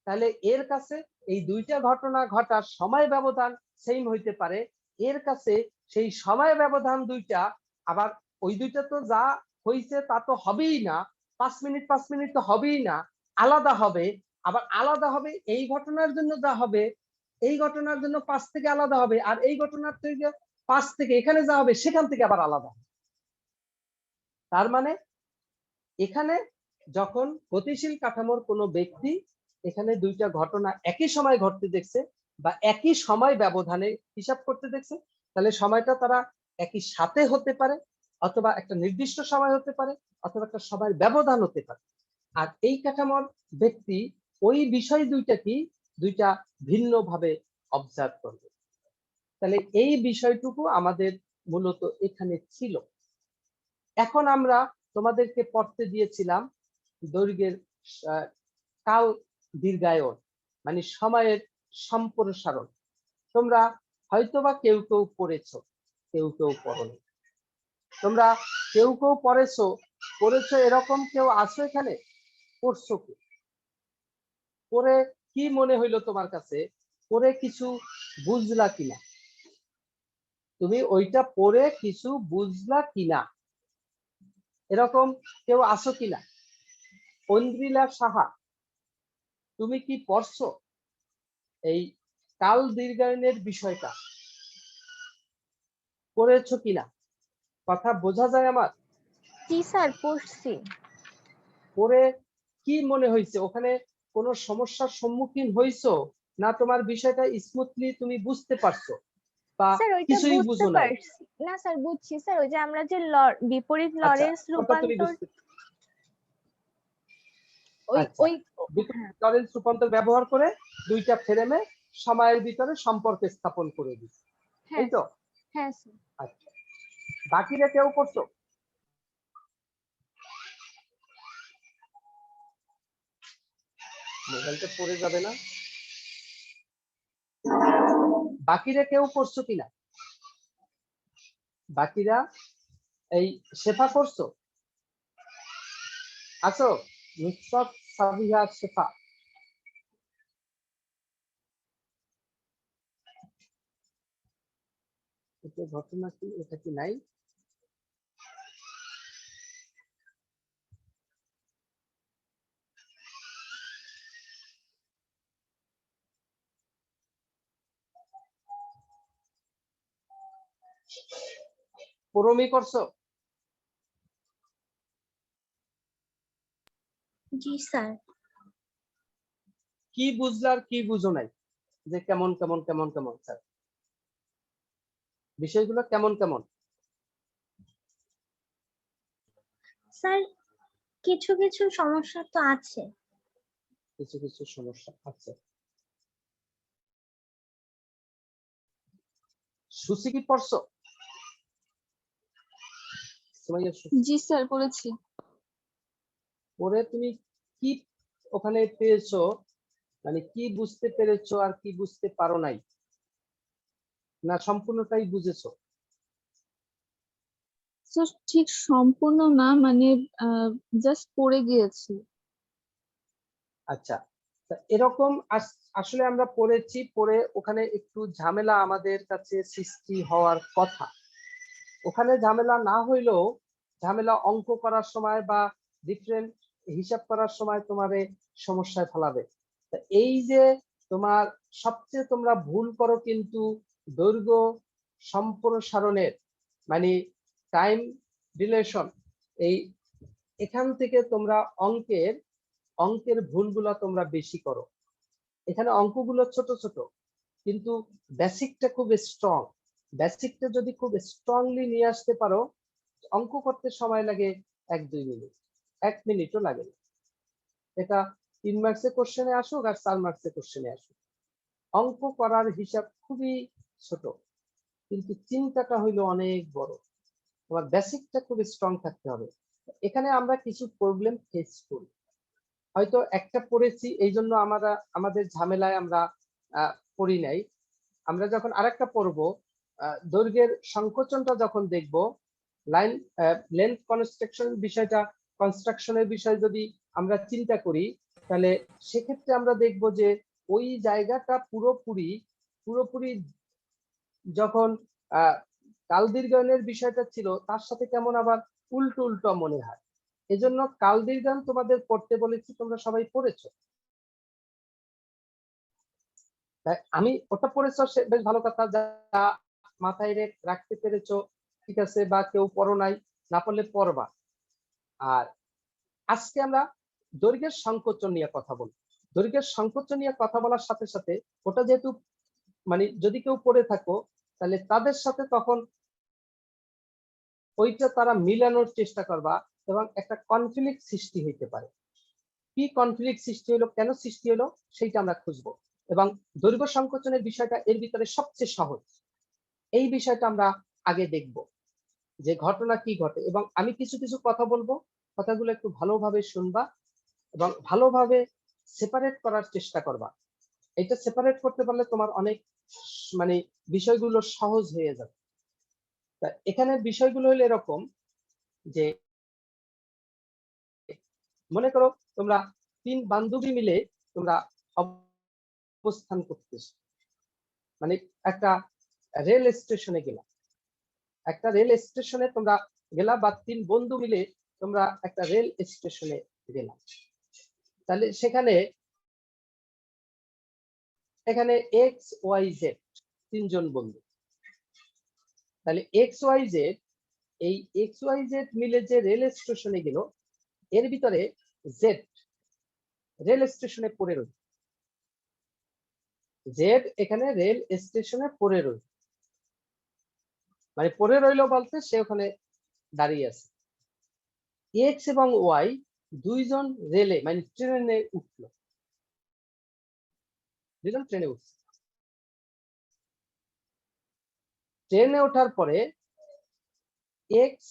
তাহলে এর কাছে এই দুইটা ঘটনা ঘটার সময় ব্যবধান সেম হইতে পারে, এর কাছে সেই সময় ব্যবধান দুইটা, আবার ওই দুইটা তো যা হইছে তা তো হবেই না, 5 মিনিট 5 মিনিট তো হবেই না, আলাদা হবে। আবার আলাদা হবে এই ঘটনার জন্য যা হবে, এই ঘটনার জন্য 5 থেকে আলাদা হবে, আর এই ঘটনার থেকে 5 থেকে এখানে যা হবে সেখান থেকে আবার আলাদা হবে। তার মানে এখানে যখন গতিশীল কাঠামোর কোনো ব্যক্তি এখানে দুইটা ঘটনা একই সময় ঘটতে দেখছে, বা একই সময় ব্যবধানে হিসাব করতে দেখছে, তাহলে সময়টা তারা একই সাথে হতে পারে, অথবা একটা নির্দিষ্ট সময় হতে পারে, অথবা একটা সময়ের ব্যবধান হতে পারে। আর এই কাঠামোর ব্যক্তি ওই বিষয় দুইটা ভিন্নভাবে অবজার্ভ করবে। তাহলে এই বিষয়টুকু আমাদের মূলত এখানে ছিল। এখন আমরা তোমাদেরকে পড়তে দিয়েছিলাম দৈর্ঘ্যের কাল দীর্ঘায়ন, মানে সময়ের সম্প্রসারণ। তোমরা হয়তোবা কেউ কেউ পড়েছো, কেউ কেউ পড়োনি। তোমরা কেউ কেউ পড়েছো এরকম কেউ আছো এখানে? পড়ছো কি? পড়ে কি মনে হইলো তোমার কাছে? পড়ে কিছু বুঝলা কিনা, তুমি ওইটা পড়ে কিছু বুঝলা কিনা, এরকম কেউ আসো কিনা? ঐন্দ্রিলা সাহা, তুমি কি পড়ছো এই কাল দীর্ঘায়নের বিষয়টা, পড়েছো কিনা? কথা বোঝা যায় আমার? জি স্যার পড়ছি। পড়ে কি মনে হয়েছে? ওখানে কোনো সমস্যার সম্মুখীন হইছো, না তোমার বিষয়টা স্মুথলি তুমি বুঝতে পারছো, বা স্যার ওইটা কিছুই বুঝতে বুঝো নাই? পারছি না স্যার, বুঝছি স্যার। ওই যে আমরা যে বিপরীত আচ্ছা, লরেন্স ওটা তুমি রূপান্তর, বুঝতে, ওই আচ্ছা, ওই বিপরীত লরেন্স রূপান্তর ব্যবহার করে দুইটা ফ্রেমে সময়ের ভিতরে সম্পর্ক স্থাপন করে দিচ্ছি, হ্যাঁ এই তো? হ্যাঁ স্যার। আচ্ছা, বাকিরা কেউ করছো? মোবাইলটা পড়ে যাবে না? বাকিরা কেউ করছো কিনা? বাকিরা এই শেফা করছো? আছো? নুসরাত, সাবিহা, শেফা। এটা ঘটনা কি, এটা কি নাই? পরমি করছো? জি স্যার। কি বুঝলা আর কি বুঝো নাই, যে কেমন কেমন কেমন কেমন স্যার, বিষয়গুলো কেমন কেমন? স্যার কিছু কিছু সমস্যা তো আছে। কিছু কিছু সমস্যা আছে। সুসি কি পড়ছো? সুমাইয়া, সুসি জি স্যার পড়েছি। পড়ে তুমি কি ওখানে পেয়েছো, মানে কি বুঝতে পেরেছো আর কি বুঝতে পারো নাই, না সম্পূর্ণটাই বুঝেছো? স্যার ঠিক সম্পূর্ণ না, মানে জাস্ট পড়ে গিয়েছি। আচ্ছা, তা এরকম আসলে আমরা পড়েছি, পড়ে ওখানে একটু ঝামেলা আমাদের কাছে সৃষ্টি হওয়ার কথা। ওখানে ঝামেলা না হইলেও ঝামেলা অঙ্ক করার সময় বা ডিফারেন্ট হিসাব করার সময় তোমারে সমস্যায় ফেলাবে। তা এই যে তোমার সবচেয়ে তোমরা ভুল করো কিন্তু দৈর্ঘ্য সম্প্রসারণের, মানে টাইম রিলেশন, এই এখান থেকে তোমরা অঙ্কের ভুলগুলো তোমরা বেশি করো। এখানে অঙ্কগুলো ছোট ছোট, কিন্তু বেসিকটা খুব স্ট্রং। বেসিকটা যদি খুব স্ট্রংলি নিয়ে আসতে পারো, অঙ্ক করতে সময় লাগে 1-2 মিনিট, 1 মিনিটও লাগে না। এটা 3 মার্কসের কোশ্চেনে আসুক আর 4 মার্কসের কোশ্চেনে আসুক, অঙ্ক করার হিসাব খুবই ছোট, কিন্তু চিন্তাটা হইলো অনেক বড়। তোমার বেসিকটা খুব স্ট্রং থাকতে হবে। এখানে আমরা কিছু প্রবলেম ফেস করি, হয়তো একটা পড়েছি এই জন্য আমরা আমাদের ঝামেলায় আমরা পড়ি নাই। আমরা যখন আরেকটা পড়বো, দৈর্ঘ্যের সংকোচনটা যখন দেখব, লাইন লেন্থ কনস্ট্রাকশনের বিষয় যদি আমরা চিন্তা করি, তাহলে সেক্ষেত্রে আমরা দেখব যে ওই জায়গাটা পুরোপুরি পুরোপুরি যখন কাল দীর্ঘায়নের বিষয়টা ছিল, তার সাথে কেমন আবার উল্টো উল্টো মনে হয়। এজন্য কাল দীর্ঘায়ন তোমাদের পড়তে বলেছি, তোমরা সবাই পড়েছো। তাই আমি ওটা পড়েছো, বেশ ভালো কথা, যা মাথায় রাখতে পেরেছো ঠিক আছে, বা কেউ পড়ো নাই, না পড়লে পড়বা। আর আজকে আমরা দৈর্ঘ্যের সংকোচন নিয়ে কথা বলবো। দৈর্ঘ্যের সংকোচন নিয়ে কথা বলার সাথে সাথে ওটা যেহেতু মানে যদি কেউ পড়ে থাকো, তাহলে তাদের সাথে তখন ওইটা তারা মিলানোর চেষ্টা করবা, এবং একটা কনফ্লিক্ট সৃষ্টি হইতে পারে। কি কনফ্লিক্ট সৃষ্টি হলো, কেন সৃষ্টি হলো, সেইটা আমরা খুঁজবো। এবং দৈর্ঘ্য সংকোচনের বিষয়টা এর ভিতরে সবচেয়ে সহজ। এই বিষয়টা আমরা আগে দেখব, যে ঘটনা কি ঘটে, এবং আমি কিছু কিছু কথা বলবো, কথাগুলো একটু ভালোভাবে শুনবা এবং ভালোভাবে সেপারেট করার চেষ্টা করবা। এটা সেপারেট করতে পারলে তোমার অনেক মানে বিষয়গুলো সহজ হয়ে যাবে। তা এখানে বিষয়গুলো হলো এরকম যে, মনে করো তোমরা 3 বান্ধবী মিলে তোমরা অবস্থান করতেছো। মানে একটা রেল স্টেশনে গেলাম, একটা রেল স্টেশনে তোমরা গেলা বা 3 বন্ধু মিলে তোমরা একটা রেল স্টেশনে গেলাম, তাহলে সেখানে এখানে এক্স ওয়াই জেড 3 জন বন্ধু, তাহলে এক্স ওয়াই জেড, এই এক্স ওয়াই জেড মিলে যে রেল স্টেশনে গেল এর ভিতরে জেড রেল স্টেশনে পড়ে রইল, জেড এখানে রেল স্টেশনে পড়ে রইল, মানে পড়ে রইল বলতে সে ওখানে দাঁড়িয়ে আছে। এক্স এবং ওয়াই 2 জন রেলে মানে ট্রেনে উঠলো, 2 জন ট্রেনে উঠছে। ট্রেনে ওঠার পরে এক্স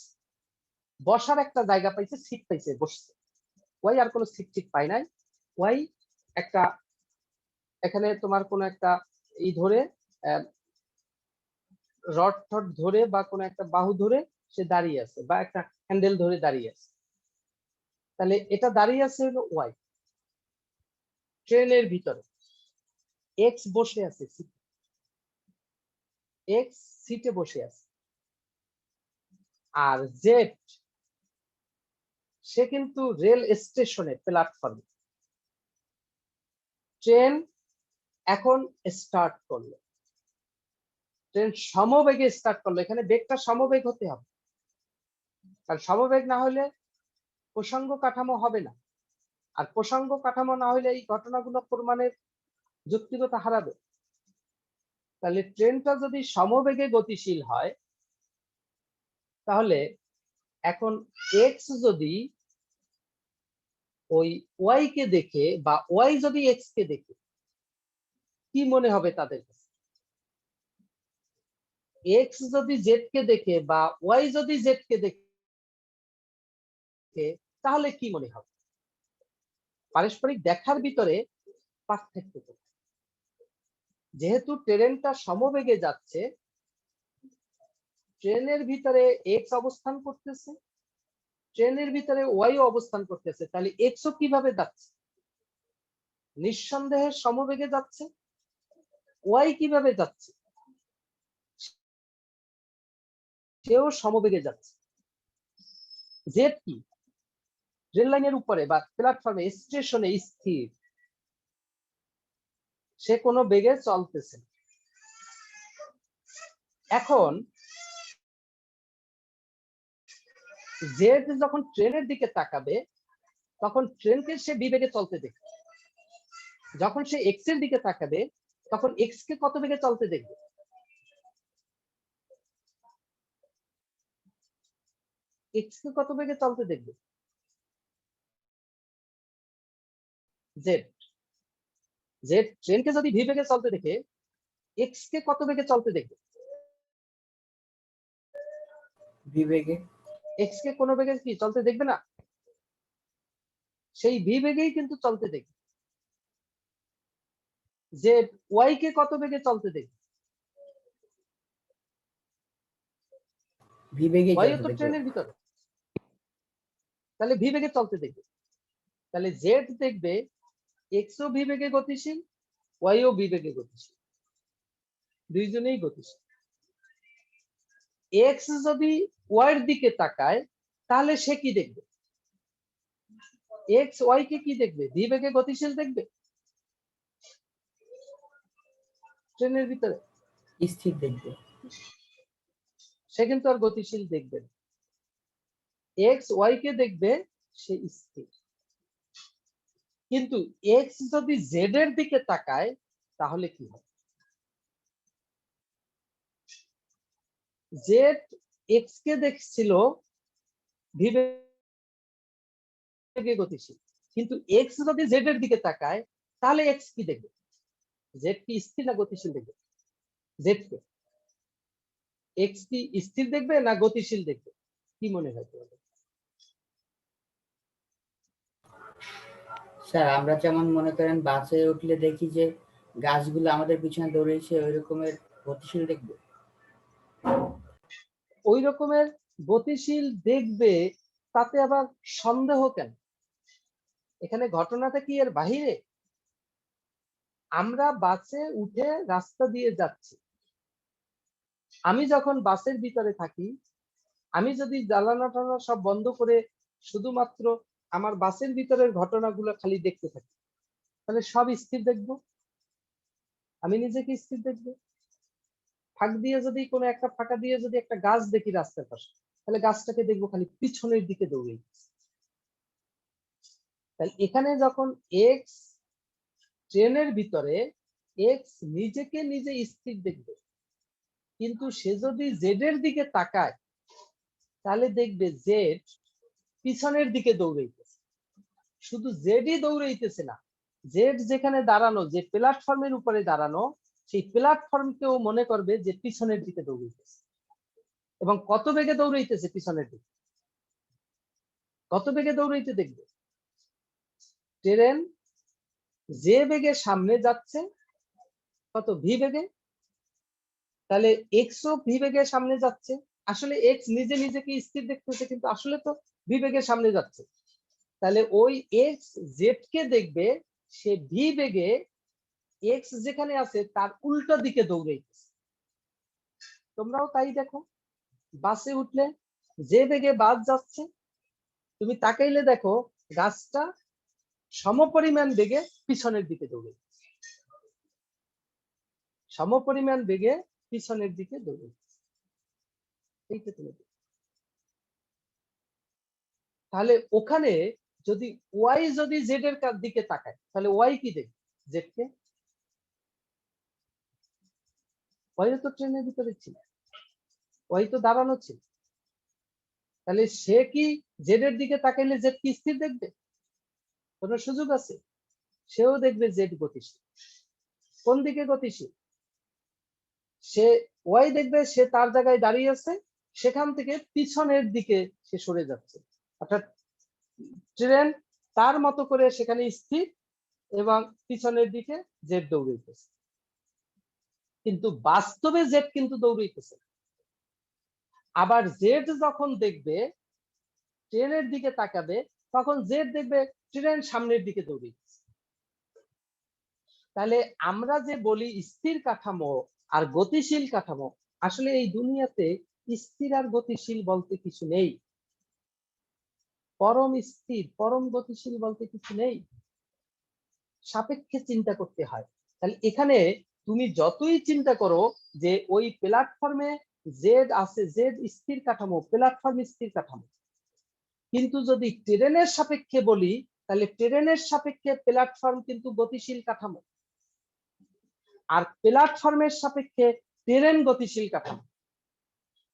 বসার একটা জায়গা পাইছে, সিট পাইছে, বসছে। ওয়াই আর কোনো সিট ঠিক পায় নাই। ওয়াই একটা এখানে তোমার কোনো একটা ই ধরে রড টড ধরে বা কোনো একটা বাহু ধরে সে দাঁড়িয়ে আছে, বা একটা হ্যান্ডেল ধরে দাঁড়িয়ে আছে। তাহলে এটা দাঁড়িয়ে আছে হলো ওয়াই ট্রেনের ভিতরে, এক্স বসে আছে, এক্স সিটে বসে আছে। আর জেড সে কিন্তু রেল স্টেশনে প্ল্যাটফর্মে, ট্রেন এখন স্টার্ট করলো, ট্রেন সমবেগে স্টার্ট করলো। এখানে বেগটা সমবেগ হতে হবে, কারণ সমবেগ না হলে প্রসঙ্গ কাঠামো হবে না, আর প্রসঙ্গ কাঠামো না হলে এই ঘটনাগুলো প্রমাণের যুক্তিকতা হারাবে। তাহলে ট্রেনটা যদি সমবেগে গতিশীল হয় তাহলে এখন এক্স যদি ওই ওয়াই কে দেখে বা ওয়াই যদি এক্স কে দেখে কি মনে হবে তাদের কাছে? এক্স যদি জেড কে দেখে বা ওয়াই যদি জেড কে দেখে তাহলে কি মনে হবে? পারস্পরিক দেখার ভিতরে পার্থক্য কোথায়? যেহেতু ট্রেনটা সমবেগে যাচ্ছে, ট্রেনের ভিতরে এক্স অবস্থান করতেছে, ট্রেনের ভিতরে ওয়াই অবস্থান করতেছে, তাহলে এক্সও কিভাবে যাচ্ছে? নিঃসন্দেহে সমবেগে যাচ্ছে। ওয়াই কিভাবে যাচ্ছে? সেও সমবেগে যাচ্ছে। জেড কি? রেল লাইনের উপরে বা প্ল্যাটফর্মে স্টেশনে স্থির, সে কোনো বেগে চলতেছে। এখন জেড যখন ট্রেনের দিকে তাকাবে তখন ট্রেনকে সে বিবেগে চলতে দেখবে, যখন সে এক্স এর দিকে তাকাবে তখন এক্স কে কত বেগে চলতে দেখবে? এক্স কে কত বেগে চলতে দেখবে? জেড জেড ট্রেনকে যদি ভি বেগে চলতে দেখে এক্স কে কত বেগে চলতে দেখবে? ভি বেগে। এক্স কে কোনো বেগে কি চলতে দেখবে না, সেই ভি বেগেই কিন্তু চলতে দেখবে। জেড ওয়াই কে কত বেগে চলতে দেখবে? ভি বেগে ওয়াই চলতে তো দেখবে। ট্রেনের ভিতরে, তাহলে ভি বেগে চলতে দেখবে। তাহলে জেড দেখবে এক্স ও ভি বেগে গতিশীল, ওয়াই ও ভি বেগে গতিশীল, দুইজনেই গতিশীল। এক্স যদি ওয়াই এর দিকে তাকায় তাহলে সে কি দেখবে? এক্স ওয়াই কে কি দেখবে? ভি বেগে গতিশীল দেখবে ট্রেনের ভিতরে, স্থির দেখবে। সে কিন্তু আর গতিশীল দেখবে না। এক্স ওয়াই কে দেখবে সে স্থির। কিন্তু এক্স যদি জেড এর দিকে তাকায় তাহলে কি হবে? জেড এক্স কে দেখছিল ভি বেগে গতিশীল, কিন্তু এক্স যদি জেড এর দিকে তাকায় তাহলে এক্স কি দেখবে? জেড কি স্থির না গতিশীল দেখবে? জেড কে এক্স কি স্থির দেখবে না গতিশীল দেখবে? কি মনে হয় তোমাদের? স্যার আমরা যেমন মনে করেন বাসে উঠলে দেখি যে গাছগুলো আমাদের পিছনে দৌড়েছে, ওই রকমের গতিশীল দেখবে। ওই রকমের গতিশীল দেখবে, তাতে আবার সন্দেহ কেন? এখানে ঘটনাটা কি এর বাহিরে? আমরা বাসে উঠে রাস্তা দিয়ে যাচ্ছি, আমি যখন বাসের ভিতরে থাকি, আমি যদি জানালা টানা সব বন্ধ করে শুধুমাত্র আমার বাসের ভিতরের ঘটনাগুলো খালি দেখতে থাকি, তাহলে সব স্থির দেখবো, আমি নিজেকে স্থির দেখবো। ফাঁক দিয়ে যদি কোনো একটা ফাঁকা দিয়ে যদি একটা গাছ দেখি রাস্তার পাশে, তাহলে গাছটাকে দেখবো খালি পিছনের দিকে দৌড়ে। তাহলে এখানে যখন এক্স ট্রেনের ভিতরে এক্স নিজেকে নিজে স্থির দেখবে, কিন্তু সে যদি জেড এর দিকে তাকায় তাহলে দেখবে জেড পিছনের দিকে দৌড়াইতেছে। শুধু জেডই দৌড়াইতেছে না, জেড যেখানে দাঁড়ানো, যে প্ল্যাটফর্মের উপরে দাঁড়ানো, সেই প্ল্যাটফর্মকেও মনে করবে যে পিছনের দিকে দৌড়াইতেছে। এবং কত বেগে দৌড়াইতেছে পিছনের দিকে, কত বেগে দৌড়াইতে দেখবে। ট্রেন যে বেগে সামনে যাচ্ছে, কত ভি বেগে, তাহলে এক্সও ভি বেগে সামনে যাচ্ছে। আসলে এক্স নিজে নিজেকে স্থির দেখতেছে, কিন্তু আসলে তো ভি বেগে সামনে যাচ্ছে। তাহলে ওই এক্স জেড কে দেখবে সে ভি বেগে এক্স যেখানে আছে তার উল্টো দিকে দৌড়াইতেছে। তোমরাও তাই দেখো, বাসে উঠলে যে বেগে বাস যাচ্ছে, তুমি তাকাইলে দেখো গাছটা সমপরিমাণ বেগে পিছনের দিকে দৌড়াইতেছে, সমপরিমাণ বেগে পিছনের দিকে দৌড়াইতেছে। এইটা তুমি দেখো। তাহলে ওখানে যদি ওয়াই যদি জেড এর দিকে তাকায়, তাহলে ওয়াই কি দেখবে? জেড কে। ওয়াই তো ট্রেনের ভিতরে ছিল, ওয়াই তো দাঁড়ানো ছিল, তাহলে সে কি জেড এর দিকে তাকাইলে জেড কি স্থির দেখবে? কোন সুযোগ আছে? সেও দেখবে জেড গতিশীল। কোন দিকে গতিশীল? সে ওয়াই দেখবে সে তার জায়গায় দাঁড়িয়ে আছে, সেখান থেকে পিছনের দিকে সে সরে যাচ্ছে, অর্থাৎ ট্রেন তার মতো করে সেখানে স্থির এবং পিছনের দিকে জেড দৌড়াইতেছে। কিন্তু বাস্তবে জেড কিন্তু দৌড়াইতেছে। আবার জেড যখন দেখবে ট্রেনের দিকে তাকাবে, তখন জেড দেখবে ট্রেন সামনের দিকে দৌড়াইতেছে। তাহলে আমরা যে বলি স্থির কাঠামো আর গতিশীল কাঠামো, আসলে এই দুনিয়াতে স্থির আর গতিশীল বলতে কিছু নেই, পরম স্থির পরম গতিশীল বলতে কিছু নেই, সাপেক্ষে চিন্তা করতে হয়। তাহলে এখানে তুমি যতই চিন্তা করো যে ওই প্ল্যাটফর্মে জেড আছে, জেড স্থির কাঠামো, প্ল্যাটফর্ম স্থির কাঠামো, কিন্তু যদি ট্রেনের সাপেক্ষে বলি, তাহলে ট্রেনের সাপেক্ষে প্ল্যাটফর্ম কিন্তু গতিশীল কাঠামো, আর প্ল্যাটফর্মের সাপেক্ষে ট্রেন গতিশীল কাঠামো।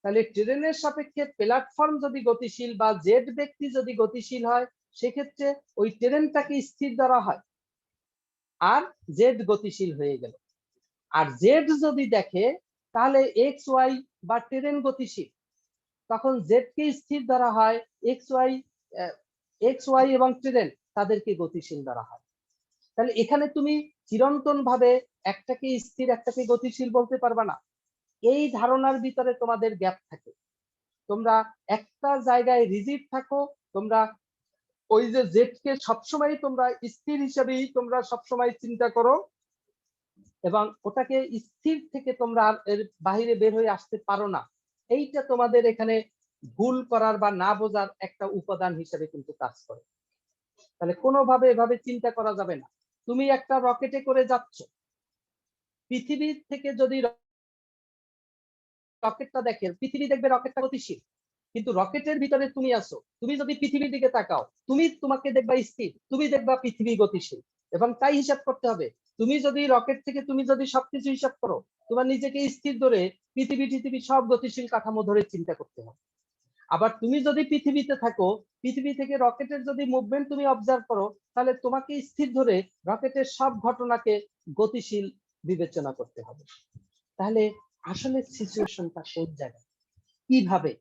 তাহলে ট্রেনের সাপেক্ষে প্ল্যাটফর্ম যদি গতিশীল বা জেড ব্যক্তি যদি গতিশীল হয়, সেক্ষেত্রে ওই ট্রেনটাকে স্থির ধরা হয় আর জেড গতিশীল হয়ে গেল। আর জেড যদি দেখে তাহলে এক্স ওয়াই বা ট্রেন গতিশীল, তখন জেড কে স্থির ধরা হয়, এক্স ওয়াই এবং ট্রেন তাদেরকে গতিশীল ধরা হয়। তাহলে এখানে তুমি চিরন্তন ভাবে একটাকে স্থির একটাকে গতিশীল বলতে পারবা না। এই ধারণার ভিতরে তোমাদের গ্যাপ থাকে, তোমরা একটা জায়গায় রিজিড থাকো, তোমরা ওই যে জেড কে সবসময় তোমরা স্থির হিসেবেই তোমরা সবসময় চিন্তা করো, এবং ওটাকে স্থির থেকে তোমরা এর বাহিরে বের হয়ে আসতে পারো না। এইটা তোমাদের এখানে ভুল করার বা না বোঝার একটা উপাদান হিসেবে কিন্তু কাজ করে। তাহলে কোনোভাবে এভাবে চিন্তা করা যাবে না। তুমি একটা রকেটে করে যাচ্ছ, পৃথিবী থেকে যদি রকেটটা দেখে, পৃথিবী দেখবে রকেটটা গতিশীল, কিন্তু রকেটের ভিতরে তুমি আছো, তুমি যদি পৃথিবীর দিকে তাকাও, তুমি তোমাকে দেখবা স্থির, তুমি দেখবা পৃথিবী গতিশীল। এবং তাই হিসাব করতে হবে। তুমি যদি রকেট থেকে তুমি যদি সবকিছু হিসাব করো, তোমার নিজেকে স্থির ধরে পৃথিবী সব গতিশীল কাঠামো ধরে চিন্তা করতে হবে। আবার তুমি যদি পৃথিবীতে থাকো, পৃথিবী থেকে রকেটের যদি মুভমেন্ট তুমি অবজার্ভ করো, তাহলে তোমাকে স্থির ধরে রকেটের সব ঘটনাকে গতিশীল বিবেচনা করতে হবে। তাহলে আসলে সিচুয়েশনটা কোন জায়গায় কিভাবে,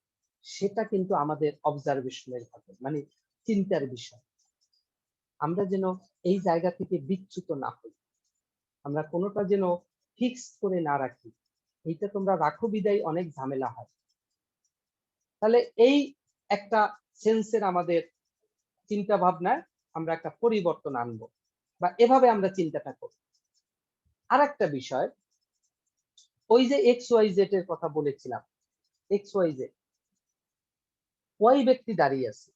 সেটা কিন্তু আমাদের অবজারভেশনের ব্যাপার, মানে চিন্তার বিষয়। আমরা যেন এই জায়গা থেকে বিচ্যুত না হই, আমরা কোনোটা যেন ফিক্স করে না রাখি। এইটা তোমরা রাখো বিদায় অনেক ঝামেলা হয়। তাহলে এই একটা সেন্সের আমাদের চিন্তা ভাবনায় আমরা একটা পরিবর্তন আনবো, বা এভাবে আমরা চিন্তাটা করব। আরেকটা বিষয়, ওই যে এক্স ওয়াই জেড এর কথা বলেছিলাম, এক্স ওয়াই জেড, ওয়াই ব্যক্তি দাঁড়িয়ে আছে,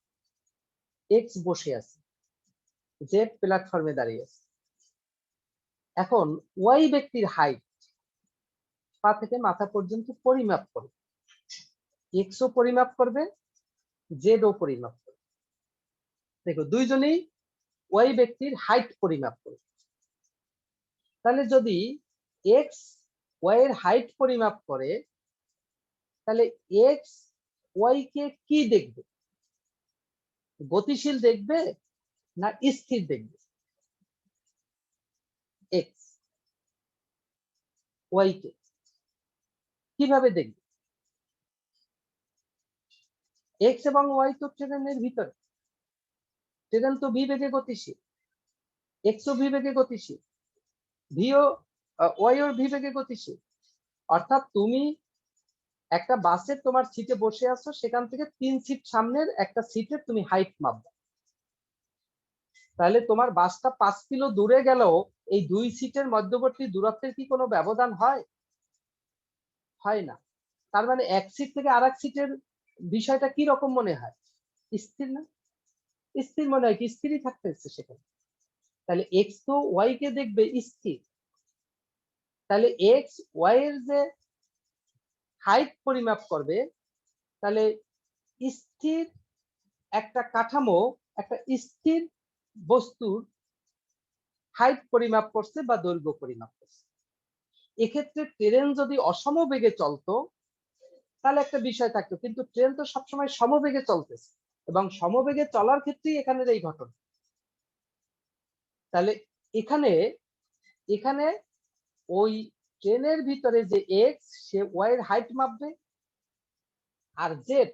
এক্স বসে আছে, জেড প্ল্যাটফর্মে দাঁড়িয়ে আছে। এখন ওয়াই ব্যক্তির হাইট পা থেকে মাথা পর্যন্ত পরিমাপ করবে, এক্স ও পরিমাপ করবে, জেড ও পরিমাপ করবে। দেখো দুইজনেই ওয়াই ব্যক্তির হাইট পরিমাপ করবে। তাহলে যদি এক্স ওয়াই এর হাইট পরিমাপ করে, তাহলে এক্স ওয়াই কে কি দেখবে? গতিশীল দেখবে না স্থির দেখবে? এক্স ওয়াই কে কিভাবে দেখবে? এক্স এবং ওয়াই তো ট্রেনের ভিতরে, ট্রেন তো ভি বেগে গতিশীল, এক্স ও ভি বেগে গতিশীল, ভিও ওয়াই ওর ভি বেগে গতিশীল। অর্থাৎ তুমি একটা বাসে তোমার সিটে বসে আছো, সেখান থেকে 3 সিট সামনের একটা সিটের তুমি হাইট মাপবে। তাহলে তোমার বাসটা 5 কিলো দূরে গেলেও এই 2 সিটের মধ্যবর্তী দূরত্বের কি কোনো ব্যবধান হয়? হয় না। তার মানে এক সিট থেকে আরেক সিটের বিষয়টা কি রকম মনে হয়? স্থির না? স্থির মনে হয়, কি স্থিরই থাকতেছে সেখানে। তাহলে এক্স তো ওয়াই কে দেখবে স্থির। তাহলে এক্স ওয়াই এর যে হাইট পরিমাপ করবে, তাহলে স্থির একটা কাঠামো, একটা স্থির বস্তুর হাইট পরিমাপ করছে বা দৈর্ঘ্য পরিমাপ করছে। এক্ষেত্রে ট্রেন যদি অসমবেগে চলতো তাহলে একটা বিষয় থাকতো, কিন্তু ট্রেন তো সবসময় সমবেগে চলতেছে এবং সমবেগে চলার ক্ষেত্রেই এখানের এই ঘটনা। তাহলে এখানে এখানে ওই ট্রেনের ভিতরে যে এক্স, সে ওয়াই এর হাইট মাপবে, আর জেড,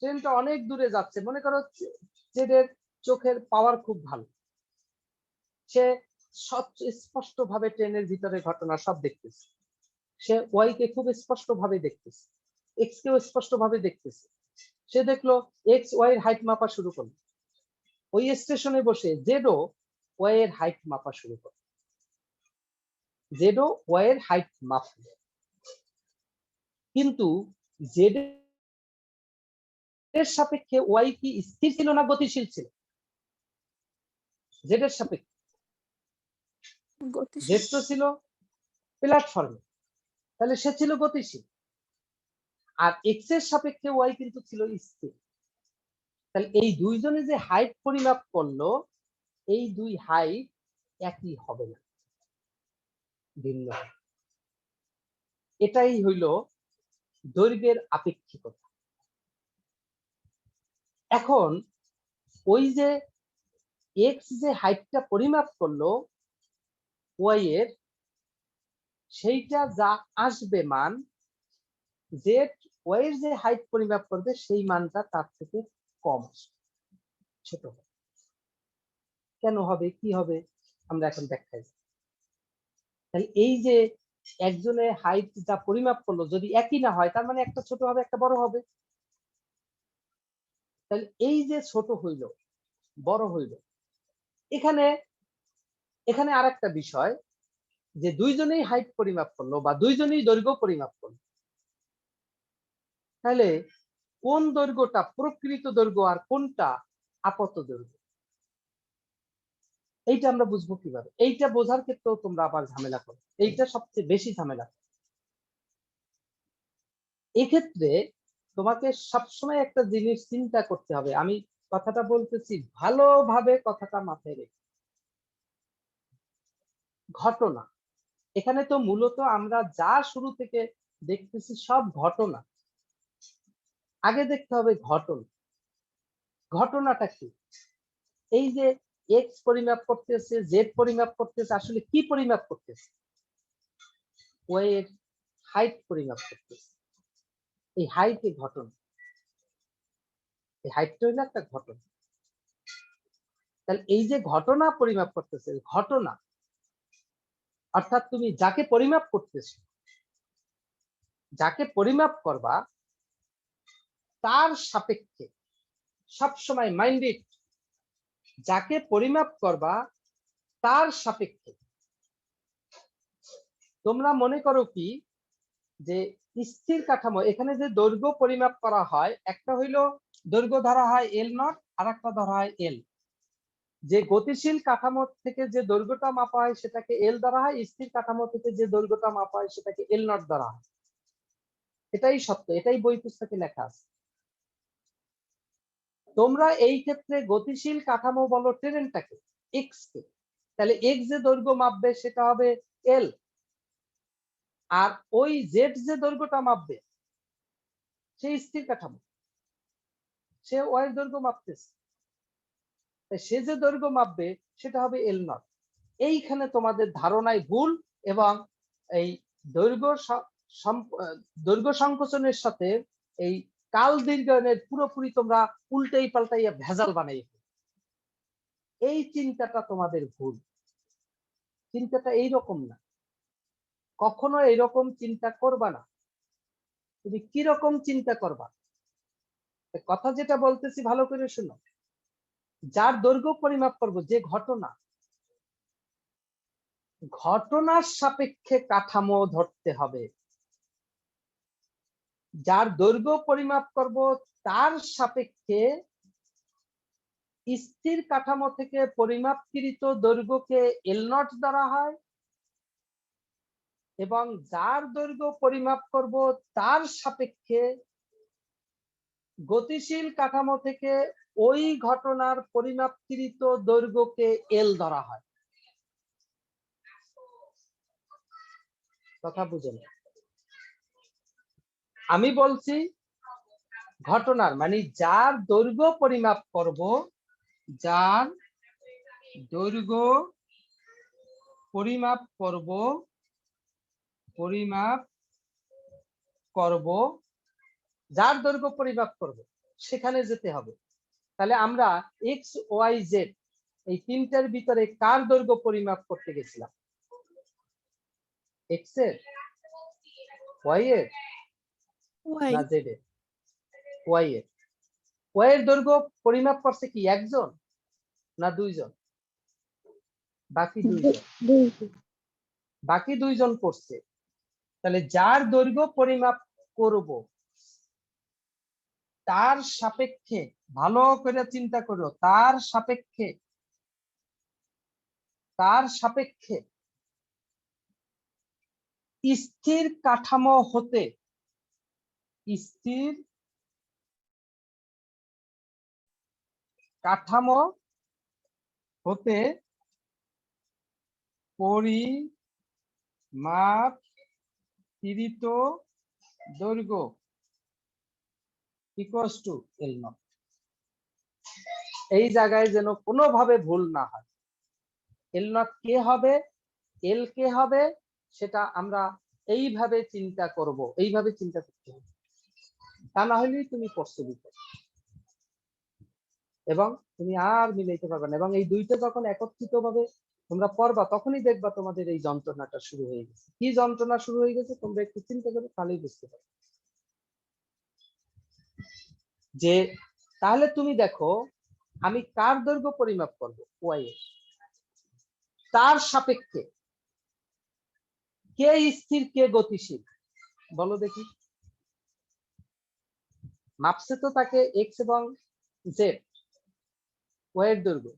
ট্রেনটা অনেক দূরে যাচ্ছে, মনে করো জেড এর চোখের পাওয়ার খুব ভালো, সে স্পষ্ট ভাবে ট্রেনের ভিতরে ঘটনা সব দেখতেছে, সে ওয়াই কে খুব স্পষ্ট ভাবে দেখতেছে, এক্স কেও স্পষ্ট ভাবে দেখতেছে। সে দেখলো এক্স ওয়াই এর হাইট মাপা শুরু করলো, ওই স্টেশনে বসে জেডও ওয়াই এর হাইট মাপা শুরু করলো, জেডও ওয়াই এর হাইট মাপলো। কিন্তু জেড এর সাপেক্ষে ওয়াই কি স্থির ছিল না গতিশীল ছিল? জেড এর সাপেক্ষে জেড তো ছিল প্ল্যাটফর্মে, তাহলে সে ছিল গতিশীল, আর এক্স এর সাপেক্ষে ওয়াই কিন্তু ছিল স্থির। তাহলে এই দুইজনে যে হাইট পরিমাপ করলো, এই দুই হাইট একই হবে না, ভিন্ন। এটাই হইল দৈর্ঘ্যের আপেক্ষিকতা। এখন ওই যে এক্স যে হাইটটা পরিমাপ করলো ওয়াই এর, সেইটা যা আসবে মান, জেড ওয়াই এর যে হাইট পরিমাপ করবে সেই মানটা তার থেকে কম আসবে, ছোট হবে। কেন হবে, কি হবে, আমরা এখন দেখাই। তাহলে এই যে একজনের হাইট যা পরিমাপ করলো যদি একই না হয়, তার মানে একটা ছোট হবে একটা বড় হবে। তাহলে এই যে ছোট হইল বড় হইল, এখানে এখানে আরেকটা বিষয়, যে দুইজনেই হাইট পরিমাপ করলো বা দুইজনেই দৈর্ঘ্য পরিমাপ করলো, তাহলে কোন দৈর্ঘ্যটা প্রকৃত দৈর্ঘ্য আর কোনটা আপাত দৈর্ঘ্য, এইটা আমরা বুঝবো কিভাবে? এইটা বোঝার ক্ষেত্রেও তোমরা আবার ঝামেলা করো, এইটা সবচেয়ে বেশি ঝামেলা। এক্ষেত্রে তোমাকে সবসময় একটা জিনিস চিন্তা করতে হবে, আমি কথাটা বলতেছি ভালোভাবে, কথাটা মাথায় রেখে। ঘটনা, এখানে তো মূলত আমরা যা শুরু থেকে দেখতেছি সব ঘটনা। আগে দেখতে হবে ঘটনা, ঘটনাটা কি? এই যে এক্স পরিমাপ করতেছে, জেড পরিমাপ করতেছে, আসলে কি পরিমাপ করতেছে? ওয়াই এর হাইট পরিমাপ করতেছে। এই হাইটে ঘটনা, এই হাইটটা হলো একটা ঘটনা। তাহলে এই যে ঘটনা পরিমাপ করতেছে, ঘটনা অর্থাৎ তুমি যাকে পরিমাপ করতেছ, যাকে পরিমাপ করবা তার সাপেক্ষে সবসময় মাইন্ডেড, যাকে পরিমাপ করবা তার সাপেক্ষে তোমরা মনে করো কি যে স্থির কাঠামো, এখানে যে দৈর্ঘ্য পরিমাপ করা হয়, একটা হইলো দৈর্ঘ্য ধরা হয় এল নট, আর একটা ধরা হয় এল। যে গতিশীল কাঠামো থেকে যে দৈর্ঘ্যটা মাপা হয় সেটাকে এল ধরা হয়, স্থির কাঠামো থেকে যে দৈর্ঘ্যটা মাপা হয় সেটাকে এল নট ধরা হয়। এটাই সত্য, এটাই বই পুস্তকে লেখা আছে। তোমরা এই ক্ষেত্রে গতিশীল কাঠামো বলো টেরেনটাকে, এক্স কে, তাহলে এক্স যে দৈর্ঘ্য মাপবে সেটা হবে এল, আর ওই জেড যে দৈর্ঘ্যটা মাপবে সেই স্থির কাঠামো, সে ওয়াই দৈর্ঘ্য মাপতেছে, তাই সে যে দৈর্ঘ্য মাপবে সেটা হবে এল নট। এইখানে তোমাদের ধারণায় ভুল, এবং এই দৈর্ঘ্য দৈর্ঘ্য সংকোচনের সাথে এই কাল দীর্ঘায়নের পুরোপুরি তোমরা উল্টাই পাল্টাইয়া ভেজাল বানাই। এই চিন্তাটা তোমাদের ভুল, চিন্তাটা এইরকম না, কখনো এইরকম চিন্তা করবা না। তুমি কি রকম চিন্তা করবা, কথা যেটা বলতেছি ভালো করে শুনো। যার দৈর্ঘ্য পরিমাপ করবো, যে ঘটনা, ঘটনার সাপেক্ষে কাঠামো ধরতে হবে। যার দৈর্ঘ্য পরিমাপ করব তার সাপেক্ষে স্থির কাঠামো থেকে পরিমাপকৃত দৈর্ঘ্যকে এল নট ধরা হয়, এবং যার দৈর্ঘ্য পরিমাপ করব তার সাপেক্ষে গতিশীল কাঠামো থেকে ওই ঘটনার পরিমাপকৃত দৈর্ঘ্যকে এল ধরা হয়। কথা বুঝেন? আমি বলছি ঘটনার মানে যার দৈর্ঘ্য পরিমাপ করব, যার দৈর্ঘ্য পরিমাপ করব যার দৈর্ঘ্য পরিমাপ করব সেখানে যেতে হবে। তাহলে আমরা এক্স ওয়াই জেড এই তিনটার ভিতরে কার দৈর্ঘ্য পরিমাপ করতে গেছিলাম? এক্স এর, ওয়াই এর, না জেড এর? ওয়াই এর। ওয়াই এর দৈর্ঘ্য পরিমাপ করছে কি একজন না দুইজন? বাকি দুইজন করছে। তাহলে যার দৈর্ঘ্য পরিমাপ করব তার সাপেক্ষে, ভালো করে চিন্তা করো, তার সাপেক্ষে স্থির কাঠামো হতে পরিমাপকৃত দৈর্ঘ্য ইকুয়ালস টু এল নট। এই জায়গায় যেন কোনোভাবে ভুল না হয়। এল নট কে হবে, এল কে হবে, সেটা আমরা এইভাবে চিন্তা করব, এইভাবে চিন্তা করতে হবে। তা না হলেই তুমি পড়ছো দিতে এবং তুমি আর মিলাইতে পারবে না। এবং এই দুইটা যখন একত্রিত ভাবে তোমরা পড়বা তখনই দেখবা তোমাদের এই যন্ত্রণাটা শুরু হয়ে গেছে। কি যন্ত্রণা শুরু হয়ে গেছে তোমরা একটু চিন্তা করে তাহলেই বুঝতে পারবে। যে তাহলে তুমি দেখো, আমি কার দৈর্ঘ্য পরিমাপ করব? ওয়াই এর। তার সাপেক্ষে কে স্থির কে গতিশীল বলো দেখি। মাপছে তো তাকে এক্স এবং জেড, ওয়াই এর দৈর্ঘ্য।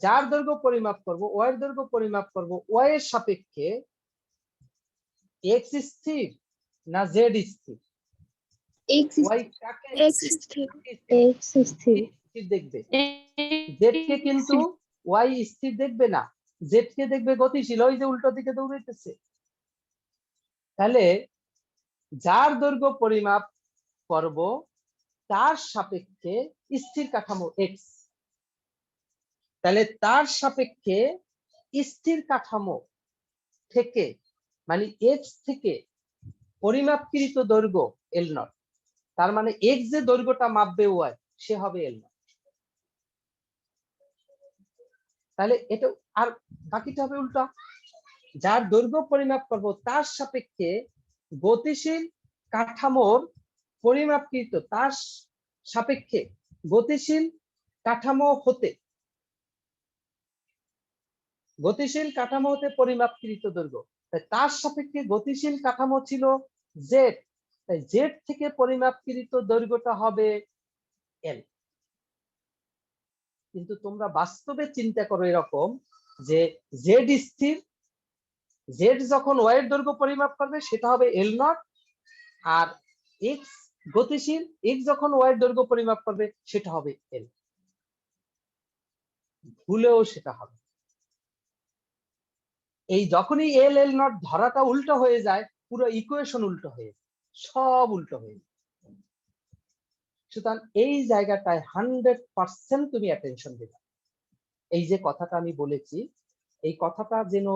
যার দৈর্ঘ্য পরিমাপ করব, ওয়াই এর দৈর্ঘ্য পরিমাপ করব, ওয়াই এর সাপেক্ষে এক্স স্থির না জেড স্থির? ওয়াই কাকে স্থির দেখবে? জেড কে কিন্তু ওয়াই স্থির দেখবে না, জেড কে দেখবে গতিশীল, ওই যে উল্টো দিকে দৌড়াইতেছে। তাহলে যার দৈর্ঘ্য পরিমাপ করব তার সাপেক্ষে স্থির কাঠামো এক্স, তাহলে তার সাপেক্ষে স্থির কাঠামো থেকে মানে এক্স থেকে পরিমাপকৃত দৈর্ঘ্য এল নট। তার মানে এক্স যে দৈর্ঘ্যটা মাপবে ওয়াই সে হবে এল নট। তাহলে এটা আর বাকিটা হবে উল্টা। যার দৈর্ঘ্য পরিমাপ করব তার সাপেক্ষে গতিশীল কাঠামোর পরিমাপকৃত, তার সাপেক্ষে গতিশীল কাঠামো হতে পরিমাপকৃত দৈর্ঘ্য তাই তার সাপেক্ষে গতিশীল কাঠামো ছিল জেড, তাই জেড থেকে পরিমাপকৃত দৈর্ঘ্যটা হবে এল। কিন্তু তোমরা বাস্তবে চিন্তা করো এরকম যে জেড স্থির, জেড যখন ওয়াই এর দৈর্ঘ্য পরিমাপ করবে সেটা হবে এল নট, আর এক্স গতিশীল, এক্স যখন ওয়াই এর দৈর্ঘ্য পরিমাপ করবে সেটা হবে এল। ভুলেও সেটা হবে। এই যখনই এল এল নট ধরাটা উল্টো হয়ে যায়, পুরো ইকুয়েশন উল্টো হয়ে যায়, সব উল্টো হয়ে যায়। সুতরাং এই জায়গাটায় 100% তুমি অ্যাটেনশন দিবে। এই যে কথাটা আমি বলেছি, এই কথাটা যেন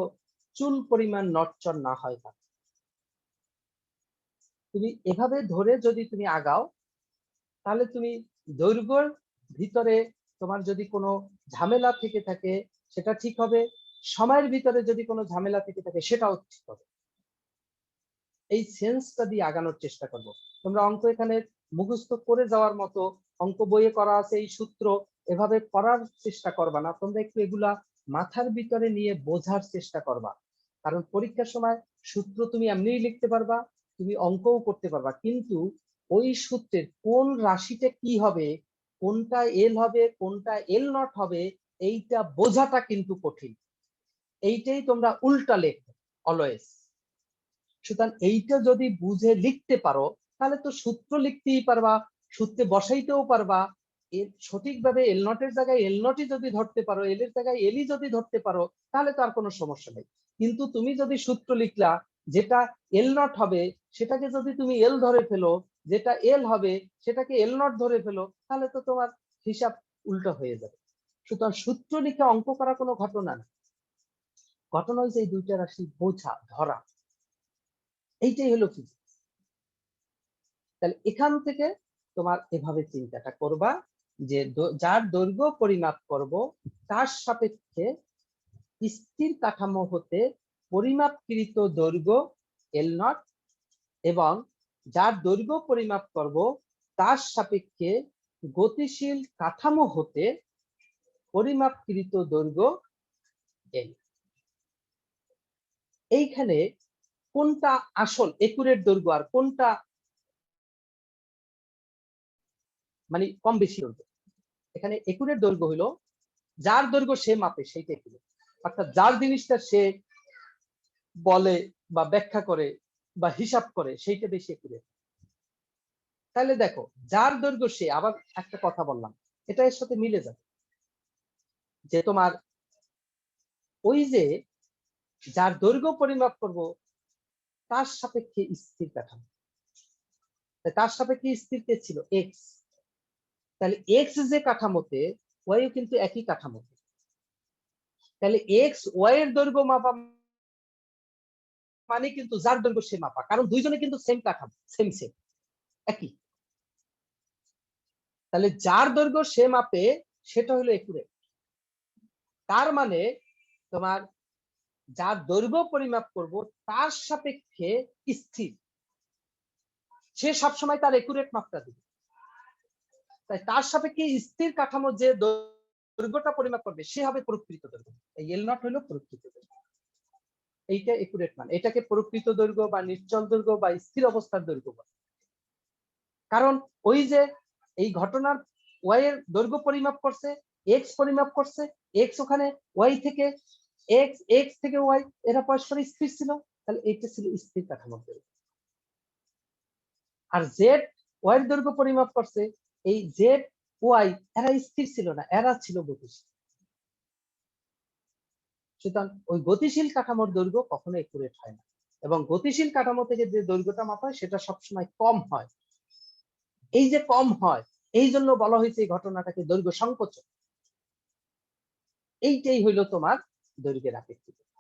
চুল পরিমাণ নড়চড় না হয়। তুমি এভাবে ধরে যদি তুমি আগাও, তাহলে তুমি দৈর্ঘ্যের ভিতরে তোমার যদি কোনো ঝামেলা থেকে থাকে সেটা ঠিক হবে, সময়ের ভিতরে যদি কোনো ঝামেলা থেকে থাকে সেটাও ঠিক হবে। এই সেন্সটা দিয়ে আগানোর চেষ্টা করব। তোমরা অঙ্ক এখানে মুখস্থ করে যাওয়ার মতো অঙ্ক বইয়ে করা আছে, এই সূত্র এভাবে করার চেষ্টা করবা না, তোমরা একটু এগুলা মাথার ভিতরে নিয়ে বোঝার চেষ্টা করবা। কারণ পরীক্ষার সময় সূত্র তুমি এমনিই লিখতে পারবা, তুমি অঙ্কও করতে পারবা, কিন্তু ওই সূত্রের কোন রাশিটা কি হবে, কোনটা এল হবে কোনটা এল নট হবে, এইটা বোঝাটা কিন্তু কঠিন। এইটাই তোমরা উল্টা লেখো অলওয়েজ। সুতরাং এইটা যদি বুঝে লিখতে পারো তাহলে তো সূত্র লিখতেই পারবা, সূত্রে বসাইতেও পারবা। এর সঠিকভাবে এল নটের জায়গায় এল নটই যদি ধরতে পারো, এল এর জায়গায় এলই যদি ধরতে পারো, তাহলে তো আর কোনো সমস্যা নেই। কিন্তু তুমি যদি সূত্র লিখলা যেটা এল নট হবে সেটাকে যদি তুমি এল ধরে ফেলো, যেটা এল হবে সেটাকে এল নট ধরে ফেলো, তাহলে তো তোমার হিসাব উল্টো হয়ে যাবে। সুতরাং সূত্র লিখে অঙ্ক করা কোনো ঘটনা না, ঘটনা হচ্ছে এই দুইটা রাশি বোঝা ধরা, এইটাই হলো ফিজিক্স। তাহলে এখান থেকে তোমার এভাবে চিন্তাটা করবা যে যার দৈর্ঘ্য পরিমাপ করব তার সাপেক্ষে স্থির কাঠামো হতে পরিমাপকৃত দৈর্ঘ্য এল নট, এবং যার দৈর্ঘ্য পরিমাপ করব তার সাপেক্ষে গতিশীল কাঠামো হতে পরিমাপকৃত দৈর্ঘ্য এল। এইখানে কোনটা আসল একুরেট দৈর্ঘ্য আর কোনটা মানে কম বেশি দৈর্ঘ্য? এখানে একুরেট দৈর্ঘ্য হলো যার দৈর্ঘ্য সে মাপে সেইটা একুরেট, অর্থাৎ যার জিনিসটা সে বলে বা ব্যাখ্যা করে বা হিসাব করে সেইটা বেশি একুরেট। তাহলে দেখো যার দৈর্ঘ্য সে, আবার একটা কথা বললাম এটা এর সাথে মিলে যাবে, যে তোমার ওই যে যার দৈর্ঘ্য পরিমাপ করব তার সাপেক্ষে স্থির কাঠামো, তার সাপেক্ষে স্থির কে ছিল এক্স, তাহলে এক্স যে কাঠামোতে ওয়াইও কিন্তু একই কাঠামোতে, তাহলে এক্স ওয়াই এর দৈর্ঘ্য মাপা মানে কিন্তু যার দৈর্ঘ্য সে মাপা, কারণ দুইজনে কিন্তু সেম কাঠামো, সেম সেম একই। তাহলে যার দৈর্ঘ্য সে মাপে সেটা হলো একুরেট। তার মানে তোমার যার দৈর্ঘ্য পরিমাপ করব তার সাপেক্ষে স্থির, সে সবসময় তার একুরেট মাপটা দিবে। তাই তার সাপেক্ষে স্থির কাঠামো যে দৈর্ঘ্যটা পরিমাপ করবে সে হবে প্রকৃত দৈর্ঘ্য। এই এল নট হলো প্রকৃত দৈর্ঘ্য, এইটা একুরেট মান। এটাকে প্রকৃত দৈর্ঘ্য বা নিশ্চল দৈর্ঘ্য বা স্থির অবস্থার দৈর্ঘ্য বলে। কারণ ওই যে এই ঘটনার ওয়াই এর দৈর্ঘ্য পরিমাপ করছে, এক্স পরিমাপ করছে, এক্স ওখানে ওয়াই থেকে এক্স, এক্স থেকে ওয়াই, এরা পরস্পর স্থির ছিল, তাহলে এইটা ছিল স্থির কাঠামোর দৈর্ঘ্য। আর জেড ওয়াই এর দৈর্ঘ্য পরিমাপ করছে, এই জেড ওয়াই এরা স্থির ছিল না, এরা ছিল গতিশীল। সুতরাং ওই গতিশীল কাঠামোর দৈর্ঘ্য কখনো একুরেট হয় না, এবং গতিশীল কাঠামো থেকে যে দৈর্ঘ্যটা মাপা হয় সেটা সবসময় কম হয়। এই যে কম হয় এই জন্য বলা হয়েছে এই ঘটনাটাকে দৈর্ঘ্য সংকোচন। এইটাই হইলো তোমার দৈর্ঘ্যের আপেক্ষিকতা।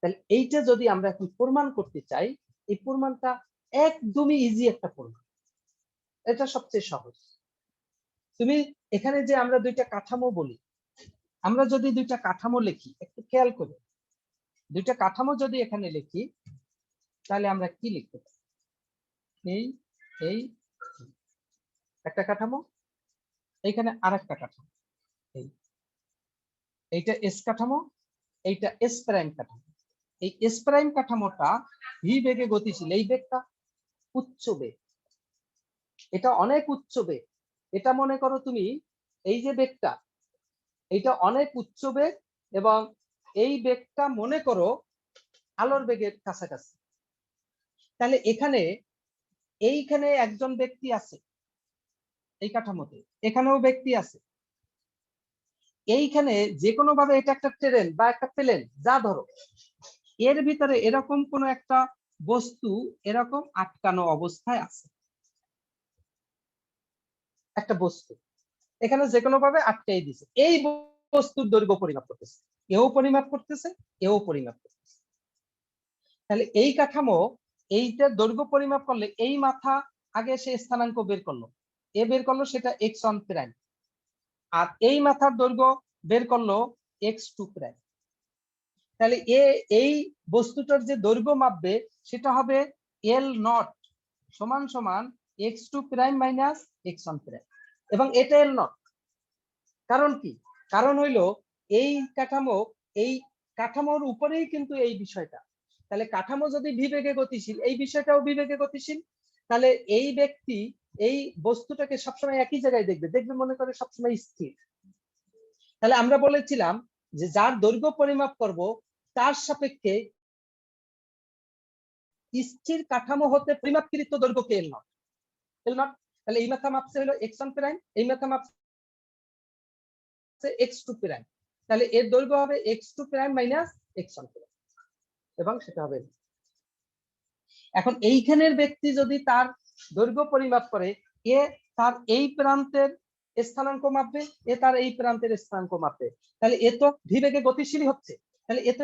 তাহলে এইটা যদি আমরা এখন প্রমাণ করতে চাই, এই প্রমাণটা একদমই ইজি একটা প্রমাণ, এটা সবচেয়ে সহজ। তুমি এখানে যে আমরা দুইটা কাঠামো বলি, আমরা যদি দুইটা কাঠামো লিখি, একটু খেয়াল করো, দুইটা কাঠামো যদি এখানে লিখি তাহলে আমরা কি লিখতে পারি? এই এই একটা কাঠামো, এইখানে আরেকটা কাঠামো, এইটা এস কাঠামো, এইটা এস প্রাইম কাঠামো। এই এস প্রাইম কাঠামোটা ভি বেগে গতিশীল, এই বেগটা উচ্চ বেগ, এটা অনেক উচ্চ বেগ। এটা মনে করো তুমি এই যে বেগটা, এইটা অনেক উচ্চ বেগ এবং এই বেগটা মনে করো আলোর বেগের কাছাকাছি। তাহলে এইখানে একজন ব্যক্তি আছে, এই কাঠামোতে এখানেও ব্যক্তি আছে, এইখানে যে কোনো ভাবে এটা একটা ট্রেন বা একটা প্লেন যা ধরো, এর ভিতরে এরকম কোন একটা বস্তু এরকম আটকানো অবস্থায় আছে, একটা বস্তু এখানে যে কোনো ভাবে আটকাই দিছে। এই বস্তুর দৈর্ঘ্য পরিমাপ করতেছে, এও পরিমাপ করতেছে, এও পরিমাপ করতেছে। তাহলে এই কাঠামো, এইটা দৈর্ঘ্য পরিমাপ করলে এই মাথা আগে সে স্থানাঙ্ক বের করলো, এ বের করলো সেটা x1 প্রাইম, আর এই মাথার দৈর্ঘ্য বের করলো x2 প্রাইম। তাহলে এই বস্তুটার যে দৈর্ঘ্য মাপবে সেটা হবে L নট সমান সমান x2 prime minus x1 prime, এবং এটা L নট। কারণ কি? কারণ হইলো এই কাঠামোর উপরেই কিন্তু এই বিষয়টা। তাহলে কাঠামো যদি বিবেগে গতিশীল, এই বিষয়টাও বিবেগে গতিশীল, তাহলে এই ব্যক্তি এই বস্তুটাকে সবসময় একই জায়গায় দেখবে মনে করে সবসময় স্থির। তাহলে আমরা বলেছিলাম যে যার দৈর্ঘ্য পরিমাপ করব তার সাপেক্ষে স্থির কাঠামো হতে পরিমাপকৃত দৈর্ঘ্যকে এল নট। তাহলে এই মাথা মাপছে হলো x1 প্রাইম, এই মাথা মাপছে x2 প্রাইম, তাহলে এর দৈর্ঘ্য হবে x2 prime minus x1 prime, এবং সেটা হবে। এখন এইখানের ব্যক্তি যদি তার দৈর্ঘ্য পরিমাপ করে, এ তার এই প্রান্তের স্থানাঙ্ক মাপবে, এ তার এই প্রান্তের স্থানাঙ্ক মাপবে, তাহলে এ তো ধীবেগে গতিশীল হচ্ছে, তাহলে এ তো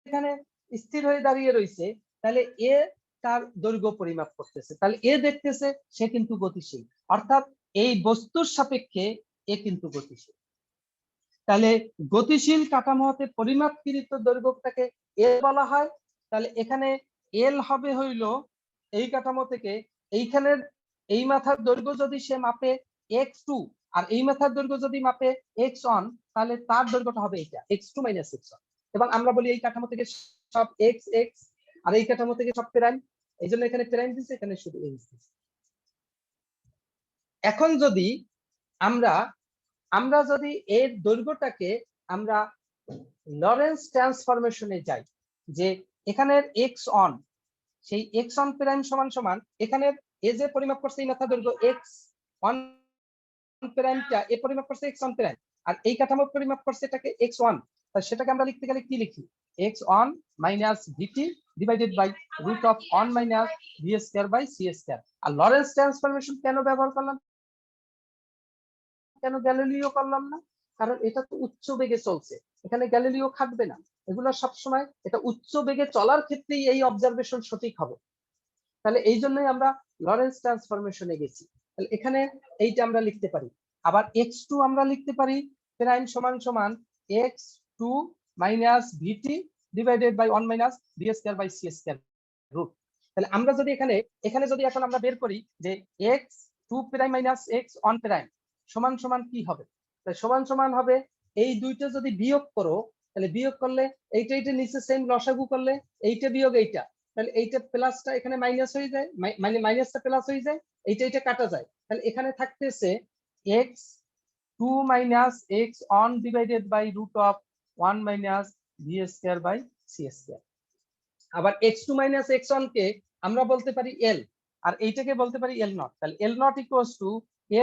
এখানে স্থির হয়ে দাঁড়িয়ে রয়েছে, তাহলে এ তার দৈর্ঘ্য পরিমাপ করতেছে, তাহলে এ দেখতেছে সে কিন্তু গতিশীল, অর্থাৎ এই বস্তুর সাপেক্ষে এ কিন্তু গতিশীল। তাহলে গতিশীল কাঠামো হতে পরিমাপকৃত দৈর্ঘ্যটাকে এল বলা হয়। তাহলে এখানে এল হবে হইলো এই কাঠামো থেকে এইখানের এই মাথার দৈর্ঘ্য যদি সে মাপে x2 আর এই মাথার দৈর্ঘ্য যদি মাপে x1, তাহলে তার দৈর্ঘ্যটা হবে এটা x2 মাইনাস x1। এবং আমরা বলি এই কাঠামো থেকে সব x x, আর এই কাঠামো থেকে সব প্রাইম, এই জন্য এখানে প্রাইম দিচ্ছে, এখানে শুধু x দিচ্ছে। এখন যদি আমরা যদি এর দৈর্ঘ্যটাকে আমরা লরেন্স ট্রান্সফরমেশনে যাই, যে এখানের x1, সেই x1 প্রাইম সমান সমান এখানের এ যে পরিমাপ করছে এই মাথা দৈর্ঘ্য x1 প্রাইমটা এ পরিমাপ করছে x1 প্রাইম, আর এই কাঠামো পরিমাপ করছে এটাকে x1, তাহলে সেটাকে আমরা লিখতে গেলে কি লিখি? x1 minus vt divided by root of 1 minus v square by c square. আর লরেন্স ট্রান্সফরমেশন কেন ব্যবহার করলাম, কেন গ্যালিলিও করলাম না? কারণ এটা তো উচ্চ বেগে চলছে, এখানে গ্যালিলিও খাটবে না, এগুলো সবসময় এটা উচ্চ বেগে চলার ক্ষেত্রেই এই অবজারভেশন সঠিক হবে। তাহলে এই জন্যই আমরা লরেন্স ট্রান্সফরমেশনে গেছি। তাহলে এখানে এইটা আমরা লিখতে পারি, আবার x2 আমরা লিখতে পারি প্রাইম সমান সমান x2 minus vt divided by 1 minus v square by c square root. তাহলে আমরা যদি এখানে যদি এখন আমরা বের করি যে x2 prime minus x1 prime সমান সমান কি হবে, তাহলে সমান সমান হবে এই দুইটা যদি বিয়োগ করো, তাহলে বিয়োগ করলে এইটা নিচে সেম লসাগু করলে এইটা বিয়োগ এইটা, তাহলে এইটা প্লাসটা এখানে মাইনাস হয়ে যায়, মানে মাইনাসটা প্লাস হয়ে যায়, এইটা কাটা যায়, তাহলে এখানে থাকতেছে x2 minus x1 divided by root of 1 minus v square by c square. আবার x2 মাইনাস x1 কে আমরা বলতে পারি l, আর এইটাকে বলতে পারি l নট। তাহলে l naught equals to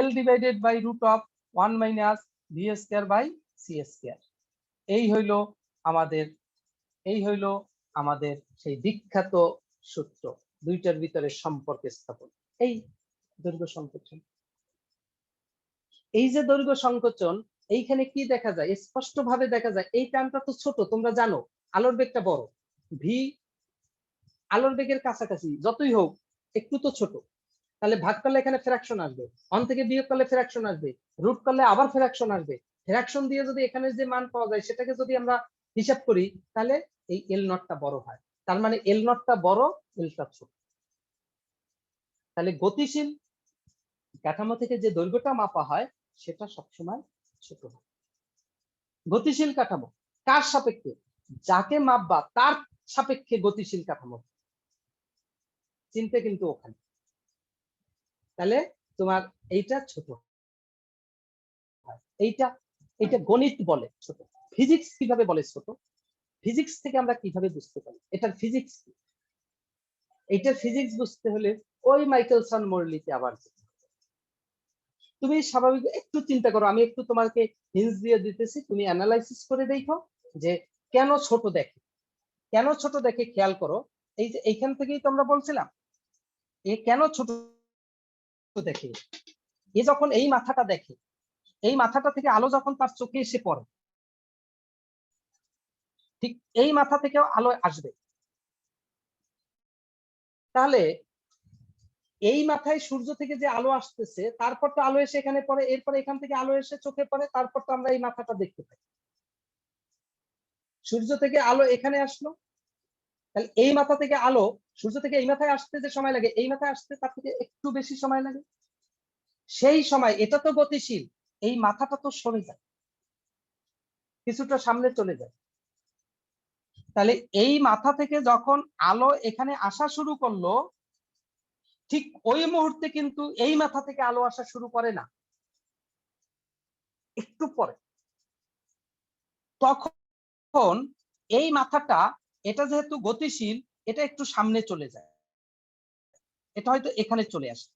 l divided by root of 1 minus v square by c square. এই হইলো আমাদের সেই বিখ্যাত সূত্র, দুইটার ভিতরে সম্পর্ক স্থাপন। এই দৈর্ঘ্য সংকোচন, এই যে দৈর্ঘ্য সংকোচন, এইখানে কি দেখা যায়? স্পষ্ট ভাবে দেখা যায় এই টার্মটা তো ছোট, তোমরা জানো আলোর বেগটা বড়, ভি আলোর বেগের কাছাকাছি যতই হোক একটু তো ছোট, তাহলে ভাগ করলে এখানে ফ্র্যাকশন আসবে, অন থেকে বিয়োগ করলে ফ্র্যাকশন আসবে, রুট করলে আবার ফ্র্যাকশন আসবে, ফ্র্যাকশন দিয়ে যদি এখানে যে মান পাওয়া যায় সেটাকে যদি আমরা হিসাব করি, তাহলে এই এল নটটা বড় হয়, তার মানে এল নটটা বড়, এলটা ছোট। তাহলে গতিশীল কাঠামো থেকে যে দৈর্ঘ্যটা মাপা হয় সেটা সবসময় ছোট হয়। গতিশীল কাঠামো কার সাপেক্ষে? যাকে মাপবা তার সাপেক্ষে গতিশীল কাঠামো, চিনতে কিন্তু ওখানে। তাহলে তোমার এইটা ছোট, এইটা এইটা গণিত বলে ছোট, ফিজিক্স কিভাবে বলে ছোট, ফিজিক্স থেকে আমরা কিভাবে বুঝতে পারি এটার ফিজিক্স কি। এইটার ফিজিক্স বুঝতে হলে ওই মাইকেলসন মর্লিতে আবার যেতে হবে। তুমি স্বাভাবিক একটু চিন্তা করো, আমি একটু তোমাকে হিন্স দিয়ে দিতেছি, তুমি অ্যানালাইসিস করে দেখো যে কেন ছোট দেখে, কেন ছোট দেখে খেয়াল করো। এই যে এইখান থেকেই তো আমরা বলছিলাম এ কেন ছোট দেখে। এ যখন এই মাথাটা দেখে, এই মাথাটা থেকে আলো যখন তার চোখে এসে পড়ে, ঠিক এই মাথা থেকেও আলো আসবে। তাহলে এই মাথায় সূর্য থেকে যে আলো আসতেছে, তারপর তো আলো এসে এখানে পড়ে, এরপরে এখান থেকে আলো এসে চোখে পড়ে, তারপর তো আমরা এই মাথাটা দেখতে পাই। সূর্য থেকে আলো এখানে আসলো, তাহলে এই মাথা থেকে আলো সূর্য থেকে এই মাথায় আসতে যে সময় লাগে, এই মাথায় আসতে তার থেকে একটু বেশি সময় লাগে। সেই সময় এটা তো গতিশীল, এই মাথাটা তো সরে যায়, কিছুটা সামনে চলে যায়। তাহলে এই মাথা থেকে যখন আলো এখানে আসা শুরু করলো, ঠিক ওই মুহূর্তে কিন্তু এই মাথা থেকে আলো আসা শুরু করে না, একটু পরে। তখন এই মাথাটা, এটা যেহেতু গতিশীল, এটা একটু সামনে চলে যায়, এটা হয়তো এখানে চলে আসে,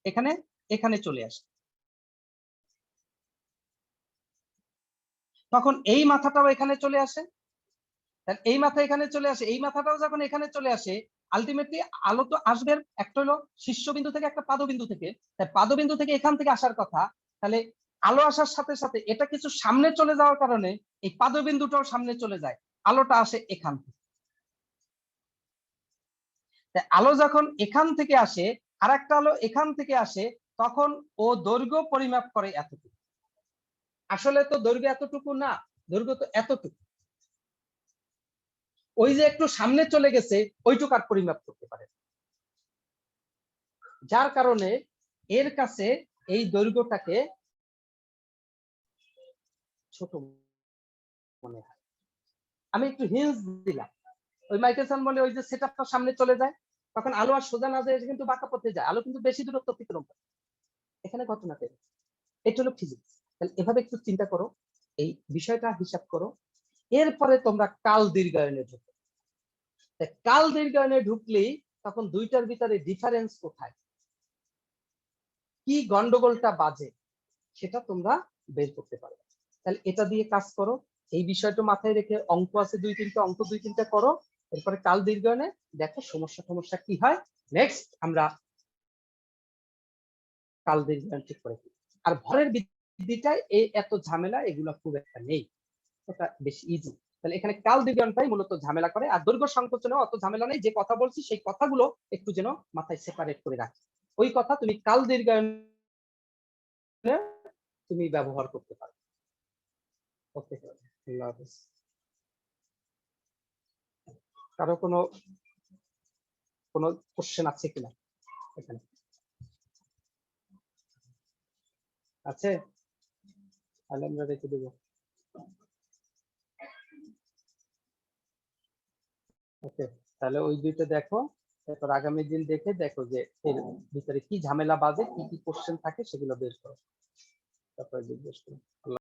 এখানে এখানে চলে আসে। তখন এই মাথাটাও এখানে চলে আসে, এই মাথা এখানে চলে আসে, এই মাথাটাও যখন এখানে চলে আসে, আলটিমেটলি আলো তো আসবে একটা হলো শীর্ষবিন্দু থেকে, একটা পাদবিন্দু থেকে। তাই পাদবিন্দু থেকে এখান থেকে আসার কথা, তাহলে আলো আসার সাথে সাথে এটা কিছু সামনে চলে যাওয়ার কারণে এই পাদবিন্দুটাও সামনে চলে যায়, আলোটা আসে এখান থেকে। তাই আলো যখন এখান থেকে আসে, আর একটা আলো এখান থেকে আসে, তখন ও দৈর্ঘ্য পরিমাপ করে এতটুকু। আসলে তো দৈর্ঘ্য এতটুকু না, দৈর্ঘ্য তো এতটুকু। ওই যে একটু সামনে চলে গেছে, ওইটুকু আর পরিমাপ করতে পারে, যার কারণে এর কাছে এই দৈর্ঘ্যটাকে ছোট মনে হয়। আমি একটু হিন্স দিলাম, ওই মাইকেলসন বলে ওই যে সেটআপটা সামনে চলে যায়, তখন আলো আর সোজা না যায়, কিন্তু বাঁকা পথে যায়, আলো কিন্তু বেশি দূরত্ব অতিক্রম করে। এখানে ঘটনাটা এটা হলো ফিজিক্স। তাহলে এভাবে একটু চিন্তা করো, এই বিষয়টা হিসাব করো। এরপরে তোমরা কাল দীর্ঘায়নে ঢুকো। কাল দীর্ঘায়নে ঢুকলেই তখন দুইটার ভিতরে ডিফারেন্স কোথায়, কি গন্ডগোলটা বাজে, সেটা তোমরা বের করতে পারবে। তাহলে এটা দিয়ে কাজ করো, এই বিষয়টা মাথায় রেখে অঙ্ক আছে 2-3টা অঙ্ক 2-3টা করো, এরপরে কাল দীর্ঘায়নে দেখো সমস্যা কি হয়। নেক্সট আমরা কাল দীর্ঘায়ন ঠিক করে দিই। আর ভরের বৃদ্ধিটাই এই এত ঝামেলা, এগুলো খুব একটা নেই, ওটা বেশি ইজি। তাহলে এখানে কাল দীর্ঘায়নটাই মূলত ঝামেলা করে, আর দৈর্ঘ্য সংকোচনে অত ঝামেলা নেই। যে কথা বলছি সেই কথাগুলো একটু যেন মাথায় সেপারেট করে রাখি, ওই কথা তুমি কাল দীর্ঘায়নে তুমি ব্যবহার করতে পারো। ওকে, আল্লাহ হাফেজ। কারো কোনো কোশ্চেন আছে কিনা এখানে? আছে? তাহলে আমরা রেখে দেবো। ওকে, তাহলে ওই দুইটা দেখো, তারপর আগামী দিন দেখে দেখো যে এর ভিতরে কি ঝামেলা বাজে, কি কি কোশ্চেন থাকে, সেগুলো বের করো, তারপরে জিজ্ঞেস করো।